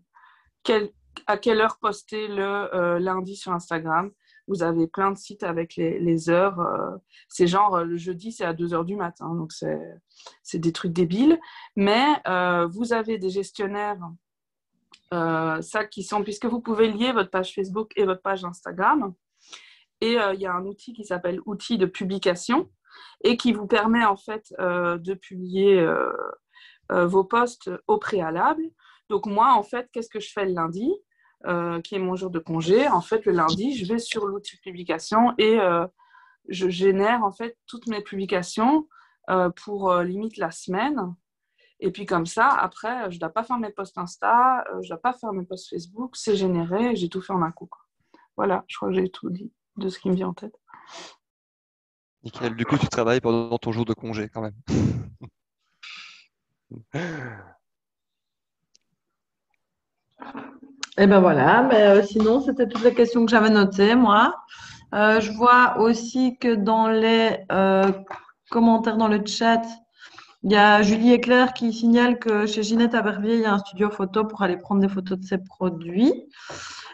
à quelle heure poster le lundi sur Instagram. Vous avez plein de sites avec les heures. C'est genre, le jeudi, c'est à 2h du matin. Donc, c'est des trucs débiles. Mais vous avez des gestionnaires ça qui sont, puisque vous pouvez lier votre page Facebook et votre page Instagram. Et il y a un outil qui s'appelle outil de publication et qui vous permet en fait de publier vos posts au préalable. Donc moi, en fait, qu'est-ce que je fais le lundi, qui est mon jour de congé? En fait, le lundi, je vais sur l'outil de publication et je génère en fait toutes mes publications pour limite la semaine. Et puis comme ça, après, je ne dois pas faire mes posts Insta, je ne dois pas faire mes posts Facebook, c'est généré, j'ai tout fait en un coup, quoi. Voilà, je crois que j'ai tout dit de ce qui me vient en tête. Nickel. Du coup, tu travailles pendant ton jour de congé quand même. Et ben voilà, mais sinon, c'était toutes les questions que j'avais notées, moi. Je vois aussi que dans les commentaires dans le chat, il y a Julie Éclair qui signale que chez Ginette à Verviers, il y a un studio photo pour aller prendre des photos de ses produits.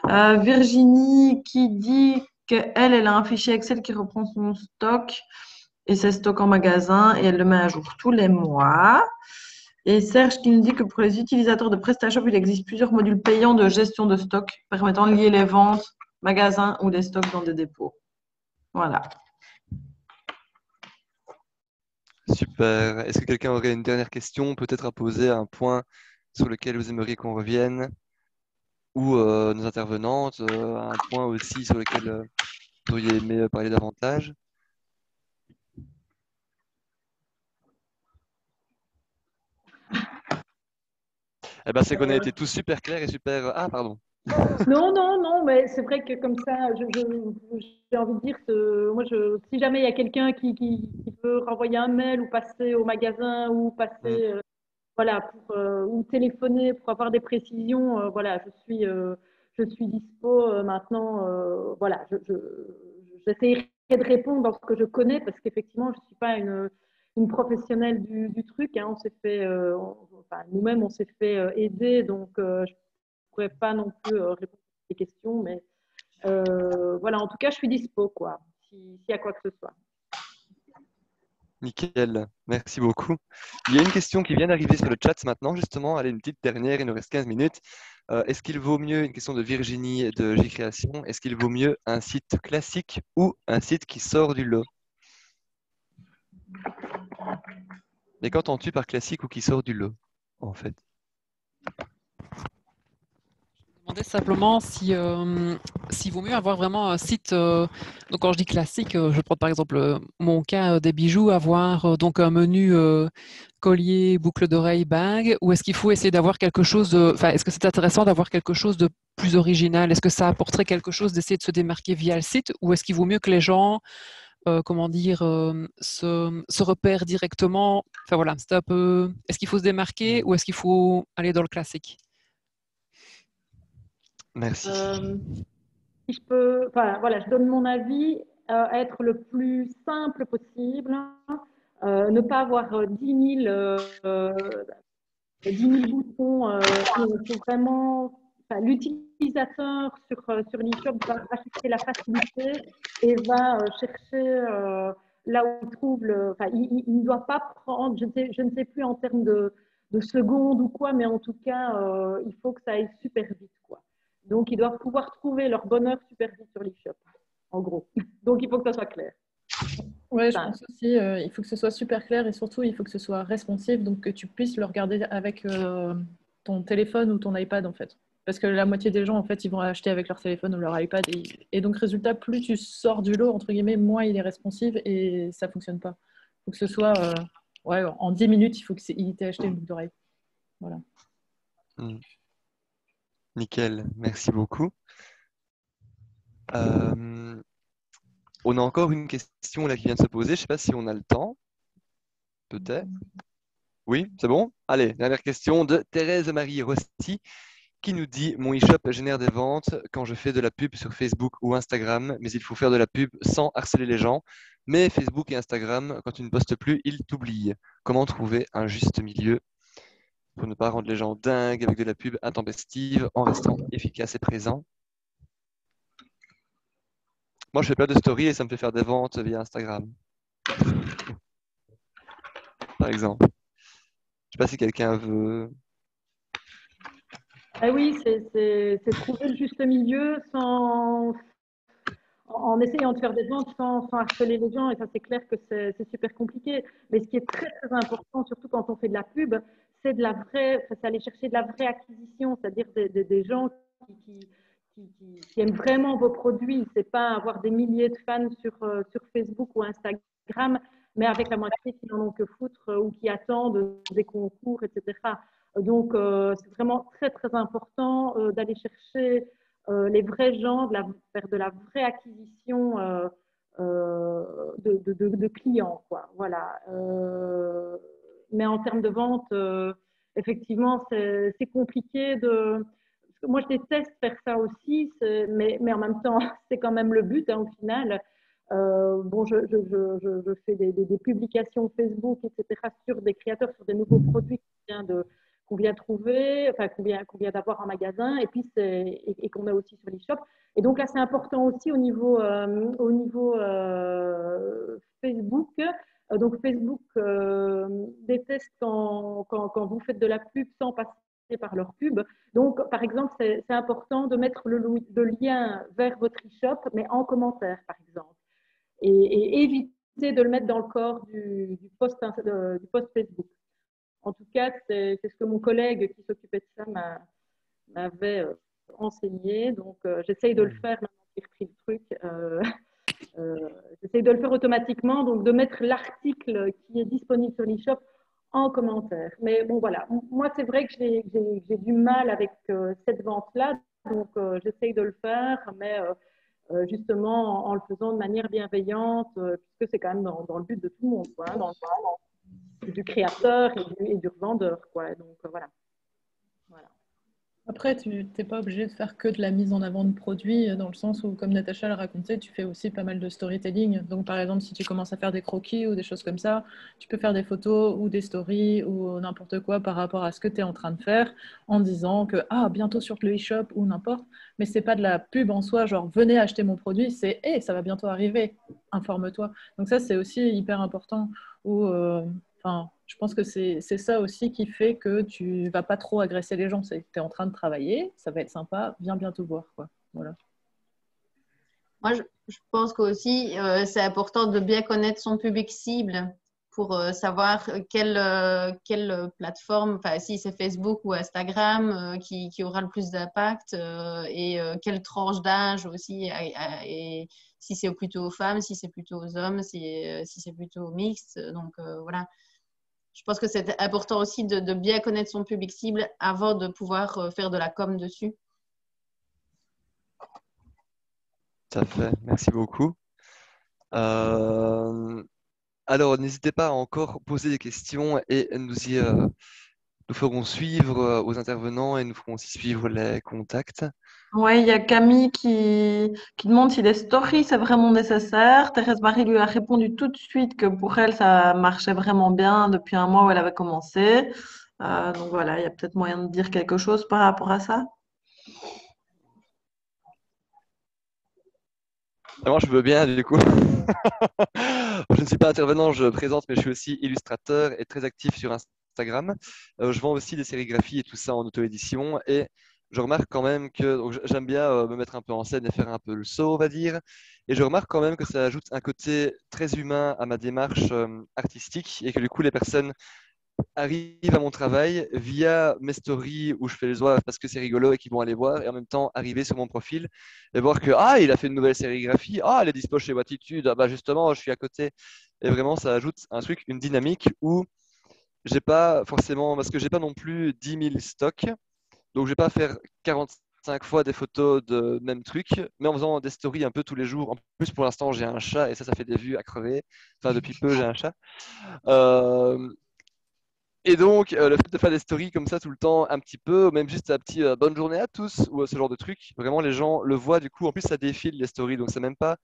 Virginie qui dit qu'elle a un fichier Excel qui reprend son stock et ses stocks en magasin et elle le met à jour tous les mois. Et Serge qui nous dit que pour les utilisateurs de PrestaShop, il existe plusieurs modules payants de gestion de stock permettant de lier les ventes, magasins ou les stocks dans des dépôts. Voilà. Super. Est-ce que quelqu'un aurait une dernière question, peut-être à poser, un point sur lequel vous aimeriez qu'on revienne? Ou nos intervenantes, un point aussi sur lequel vous auriez aimé parler davantage? Eh ben, c'est qu'on a été tous super clairs et super... Ah, pardon. Non, mais c'est vrai que comme ça, j'ai envie de dire que moi, si jamais il y a quelqu'un qui veut renvoyer un mail ou passer au magasin ou passer, voilà, ou téléphoner pour avoir des précisions, voilà, je suis dispo maintenant. Voilà, j'essaierai de répondre dans ce que je connais parce qu'effectivement, je ne suis pas une professionnelle du truc. Hein. On s'est fait, enfin, nous-mêmes, on s'est fait aider, donc je ne pourrais pas non plus répondre à ces questions, mais voilà, en tout cas, je suis dispo, quoi, s'il y a quoi que ce soit. Nickel, merci beaucoup. Il y a une question qui vient d'arriver sur le chat maintenant, justement. Allez, une petite dernière, il nous reste 15 minutes. Est-ce qu'il vaut mieux, une question de Virginie de J-Création, est-ce qu'il vaut mieux un site classique ou un site qui sort du lot? Mais qu'entends-tu par classique ou qui sort du lot, en fait? Je me demandais simplement si, s'il vaut mieux avoir vraiment un site. Donc, quand je dis classique, je prends par exemple mon cas des bijoux, avoir donc un menu collier, boucle d'oreille, bague, ou est-ce qu'il faut essayer d'avoir quelque chose de. Enfin, est-ce que c'est intéressant d'avoir quelque chose de plus original? Est-ce que ça apporterait quelque chose d'essayer de se démarquer via le site, ou est-ce qu'il vaut mieux que les gens, comment dire, se repèrent directement? Enfin voilà, c'est un peu. Est-ce qu'il faut se démarquer ou est-ce qu'il faut aller dans le classique? Merci. Si je peux, enfin, voilà, je donne mon avis, être le plus simple possible, ne pas avoir 10 000 boutons. Il faut vraiment, enfin, l'utilisateur sur l'e-shop va chercher la facilité et va chercher là où il trouve enfin, il ne doit pas prendre, je ne sais plus en termes de secondes ou quoi, mais en tout cas, il faut que ça aille super vite, quoi. Donc, ils doivent pouvoir trouver leur bonheur super vite sur l'e-shop, en gros. Donc, il faut que ça soit clair. Oui, je pense aussi, il faut que ce soit super clair et surtout, il faut que ce soit responsive, donc que tu puisses le regarder avec ton téléphone ou ton iPad, en fait. Parce que la moitié des gens, en fait, ils vont acheter avec leur téléphone ou leur iPad. Et donc, résultat, plus tu sors du lot, entre guillemets, moins il est responsive et ça ne fonctionne pas. Il faut que ce soit, ouais, en 10 minutes, il faut qu'il t'ait acheté une boucle d'oreille. Voilà. Nickel, merci beaucoup. On a encore une question là qui vient de se poser. Je ne sais pas si on a le temps. Peut-être. Oui, c'est bon? Allez, dernière question de Thérèse-Marie Rossi qui nous dit: mon e-shop génère des ventes quand je fais de la pub sur Facebook ou Instagram, mais il faut faire de la pub sans harceler les gens. Mais Facebook et Instagram, quand tu ne postes plus, ils t'oublient. Comment trouver un juste milieu pour ne pas rendre les gens dingues avec de la pub intempestive en restant efficace et présent? Moi, je fais plein de stories et ça me fait faire des ventes via Instagram, par exemple. Je ne sais pas si quelqu'un veut. Ah oui, c'est trouver le juste milieu en essayant de faire des ventes sans harceler les gens. Et ça, c'est clair que c'est super compliqué. Mais ce qui est très, très important, surtout quand on fait de la pub, c'est aller chercher de la vraie acquisition, c'est-à-dire des gens qui aiment vraiment vos produits. C'est pas avoir des milliers de fans sur Facebook ou Instagram, mais avec la moitié qui n'en ont que foutre ou qui attendent des concours, etc. Donc, c'est vraiment très, très important d'aller chercher les vrais gens, faire de la vraie acquisition de clients, quoi. Voilà. Mais en termes de vente, effectivement, c'est compliqué de. Parce que moi, je déteste faire ça aussi, mais en même temps, c'est quand même le but, hein, au final. Bon, je fais des publications Facebook, etc., sur des créateurs, sur des nouveaux produits qu'on vient trouver, enfin, qu'on vient d'avoir en magasin, et puis et qu'on a aussi sur l'e-shop. Et donc là, c'est important aussi au niveau Facebook. Donc Facebook déteste quand vous faites de la pub sans passer par leur pub. Donc, par exemple, c'est important de mettre le lien vers votre e-shop, mais en commentaire, par exemple. Et éviter de le mettre dans le corps du post Facebook. En tout cas, c'est ce que mon collègue qui s'occupait de ça m'avait enseigné. Donc, j'essaye de le faire maintenant que j'ai repris le truc. J'essaye de le faire automatiquement, donc de mettre l'article qui est disponible sur l'e-shop en commentaire. Mais bon, voilà. Moi, c'est vrai que j'ai du mal avec cette vente-là, donc j'essaye de le faire, mais justement en le faisant de manière bienveillante, puisque c'est quand même dans le but de tout le monde, quoi, hein, dans le but du créateur et du revendeur, quoi. Donc voilà. Après, tu n'es pas obligé de faire que de la mise en avant de produits, dans le sens où, comme Natacha l'a raconté, tu fais aussi pas mal de storytelling. Donc, par exemple, si tu commences à faire des croquis ou des choses comme ça, tu peux faire des photos ou des stories ou n'importe quoi par rapport à ce que tu es en train de faire, en disant que bientôt sur le e-shop ou n'importe. Mais c'est pas de la pub en soi, genre venez acheter mon produit, c'est ça va bientôt arriver, informe-toi. Donc ça, c'est aussi hyper important. Je pense que c'est ça aussi qui fait que tu ne vas pas trop agresser les gens. Tu es en train de travailler, ça va être sympa, viens bientôt voir, quoi. Voilà. Moi, je pense qu'aussi, c'est important de bien connaître son public cible pour savoir quelle plateforme, enfin si c'est Facebook ou Instagram qui aura le plus d'impact et quelle tranche d'âge aussi, et si c'est plutôt aux femmes, si c'est plutôt aux hommes, si c'est plutôt mixte. Donc voilà. Je pense que c'est important aussi de bien connaître son public cible avant de pouvoir faire de la com dessus. Tout à fait, merci beaucoup. Alors, n'hésitez pas à encore poser des questions et nous ferons suivre aux intervenants et nous ferons aussi suivre les contacts. Ouais, il y a Camille qui demande si les stories c'est vraiment nécessaire. Thérèse Marie lui a répondu tout de suite que pour elle ça marchait vraiment bien depuis un mois où elle avait commencé. Donc voilà, il y a peut-être moyen de dire quelque chose par rapport à ça. Moi, je veux bien, du coup. Je ne suis pas intervenant, je présente, mais je suis aussi illustrateur et très actif sur Instagram. Je vends aussi des sérigraphies et tout ça en auto-édition. Et je remarque quand même que j'aime bien me mettre un peu en scène et faire un peu le saut, on va dire. Et je remarque quand même que ça ajoute un côté très humain à ma démarche artistique et que du coup, les personnes arrivent à mon travail via mes stories où je fais les oies parce que c'est rigolo et qu'ils vont aller voir et en même temps arriver sur mon profil et voir que il a fait une nouvelle sérigraphie, elle est dispo chez Watitude, bah justement je suis à côté et vraiment ça ajoute un truc, une dynamique où j'ai pas forcément, parce que j'ai pas non plus 10 000 stocks, donc je vais pas faire 45 fois des photos de même truc, mais en faisant des stories un peu tous les jours. En plus pour l'instant j'ai un chat et ça fait des vues à crever, enfin depuis peu j'ai un chat. Et donc, le fait de faire des stories comme ça tout le temps, un petit peu, ou même juste un petit bonne journée à tous, ou ce genre de truc, vraiment les gens le voient du coup. En plus, ça défile les stories, donc c'est même pas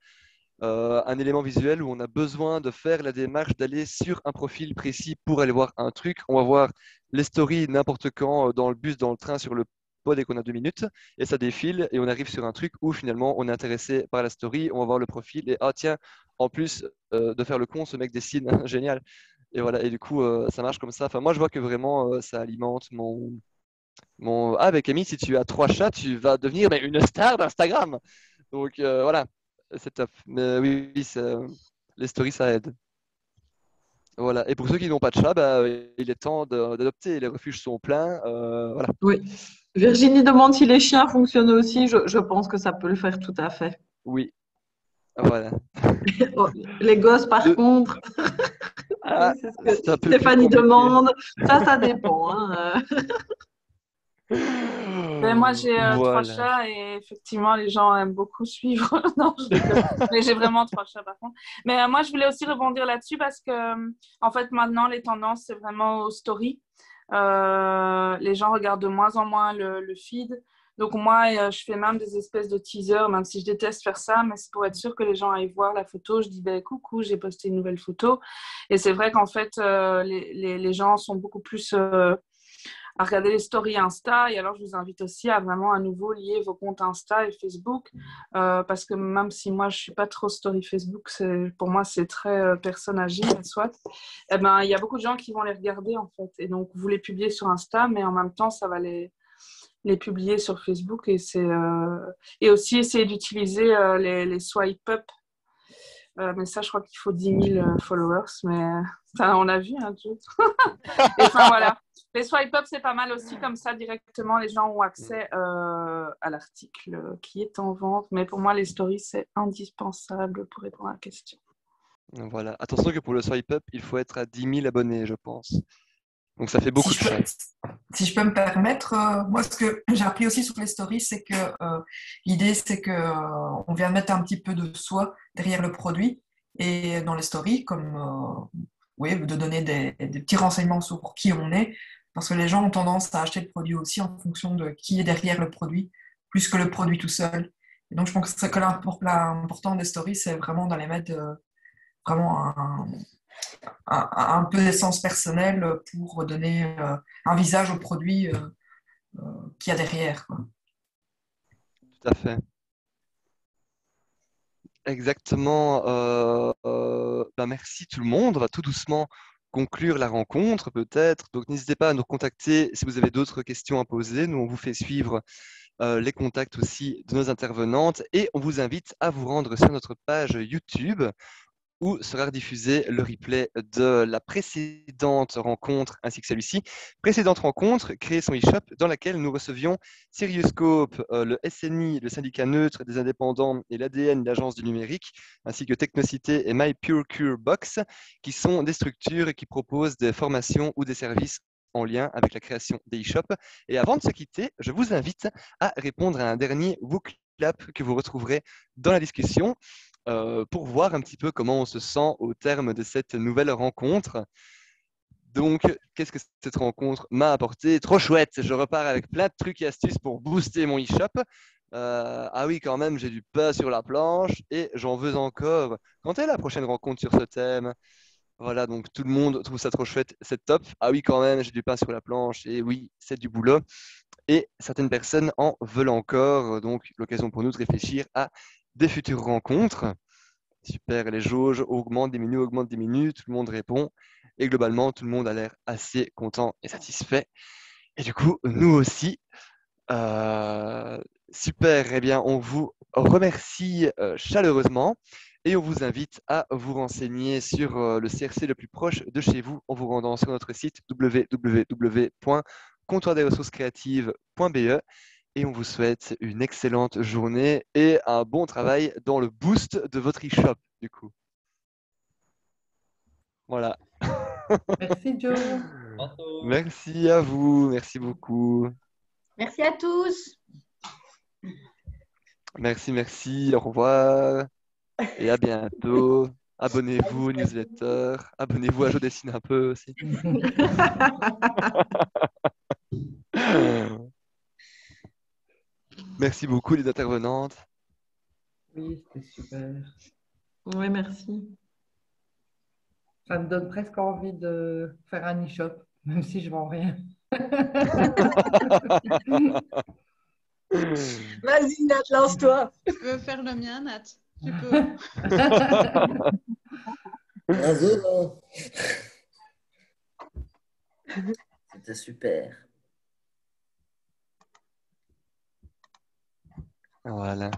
un élément visuel où on a besoin de faire la démarche d'aller sur un profil précis pour aller voir un truc. On va voir les stories n'importe quand, dans le bus, dans le train, sur le pod, dès qu'on a 2 minutes, et ça défile, et on arrive sur un truc où finalement on est intéressé par la story, on va voir le profil, et tiens, en plus de faire le con, ce mec dessine, génial. Et voilà, et du coup, ça marche comme ça. Enfin, moi, je vois que vraiment, ça alimente avec Camille, si tu as 3 chats, tu vas devenir une star d'Instagram. Donc voilà, c'est top. Mais oui, les stories, ça aide. Voilà. Et pour ceux qui n'ont pas de chat, il est temps d'adopter. Les refuges sont pleins. Voilà. Oui. Virginie demande si les chiens fonctionnent aussi. Je pense que ça peut le faire tout à fait. Oui. Voilà. Les gosses, par contre. C'est ce que Stéphanie demande. Ça dépend. Hein. Ben, moi, j'ai 3 chats et effectivement, les gens aiment beaucoup suivre. Non, mais j'ai vraiment 3 chats par contre. Mais moi, je voulais aussi rebondir là-dessus parce que, en fait, maintenant, les tendances, c'est vraiment aux stories. Les gens regardent de moins en moins le feed. Donc, moi, je fais même des espèces de teasers, même si je déteste faire ça, mais c'est pour être sûr que les gens aillent voir la photo. Je dis, coucou, j'ai posté une nouvelle photo. Et c'est vrai qu'en fait, les gens sont beaucoup plus à regarder les stories Insta. Et alors, je vous invite aussi à vraiment à nouveau lier vos comptes Insta et Facebook. Parce que même si moi, je ne suis pas trop story Facebook, pour moi, c'est très personne âgée, soit. Eh ben, il y a beaucoup de gens qui vont les regarder, en fait. Et donc, vous les publiez sur Insta, mais en même temps, ça va les publier sur Facebook. Et aussi, essayer d'utiliser les swipe up. Mais ça, je crois qu'il faut 10 000 followers. Mais on a vu, hein, tout. Et enfin, voilà. Les swipe up, c'est pas mal aussi. Comme ça, directement, les gens ont accès à l'article qui est en vente. Mais pour moi, les stories, c'est indispensable pour répondre à la question. Voilà. Attention que pour le swipe up, il faut être à 10 000 abonnés, je pense. Donc, ça fait beaucoup de choses. Si je peux me permettre, moi, ce que j'ai appris aussi sur les stories, c'est que l'idée, c'est qu'on vient mettre un petit peu de soi derrière le produit. Et dans les stories, comme de donner des petits renseignements sur qui on est, parce que les gens ont tendance à acheter le produit aussi en fonction de qui est derrière le produit, plus que le produit tout seul. Et donc, je pense que l'important des stories, c'est vraiment d'aller mettre vraiment un peu d'essence personnelle pour donner un visage au produit qu'il y a derrière, quoi. Tout à fait. Exactement. Merci tout le monde. On va tout doucement conclure la rencontre, peut-être. Donc, n'hésitez pas à nous contacter si vous avez d'autres questions à poser. Nous, on vous fait suivre les contacts aussi de nos intervenantes et on vous invite à vous rendre sur notre page YouTube où sera diffusé le replay de la précédente rencontre ainsi que celui-ci. Précédente rencontre, créer son e-shop, dans laquelle nous recevions Serioscope, le SNI, le syndicat neutre des indépendants et l'ADN, l'agence du numérique, ainsi que Technocité et My Pure Cure Box, qui sont des structures qui proposent des formations ou des services en lien avec la création des e-shops. Et avant de se quitter, je vous invite à répondre à un dernier WooClap que vous retrouverez dans la discussion pour voir un petit peu comment on se sent au terme de cette nouvelle rencontre. Donc, qu'est-ce que cette rencontre m'a apporté? Trop chouette, je repars avec plein de trucs et astuces pour booster mon e-shop. Ah oui, quand même, j'ai du pain sur la planche et j'en veux encore. Quand est la prochaine rencontre sur ce thème? Voilà, donc tout le monde trouve ça trop chouette, c'est top. Ah oui, quand même, j'ai du pain sur la planche et oui, c'est du boulot. Et certaines personnes en veulent encore, donc l'occasion pour nous de réfléchir à des futures rencontres. Super, les jauges augmentent, diminuent, tout le monde répond. Et globalement, tout le monde a l'air assez content et satisfait. Et du coup, nous aussi. Super, eh bien, on vous remercie chaleureusement et on vous invite à vous renseigner sur le CRC le plus proche de chez vous en vous rendant sur notre site www.comptoirdesressourcescreatives.be et on vous souhaite une excellente journée et un bon travail dans le boost de votre e-shop du coup. Voilà. Merci Joe. Merci à vous, merci beaucoup. Merci à tous. Merci, au revoir et à bientôt. Abonnez-vous aux newsletters, abonnez-vous à Je dessine un peu aussi. Merci beaucoup les intervenantes. Oui, c'était super. Oui, merci. Ça me donne presque envie de faire un e-shop, même si je vends rien. Vas-y, Nat, lance-toi. Tu peux faire le mien, Nat. Tu peux. Bravo. C'était super. Voilà.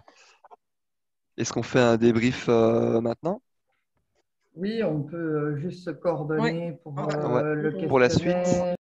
Est-ce qu'on fait un débrief maintenant? Oui, on peut juste se coordonner pour le questionnaire. Pour la suite.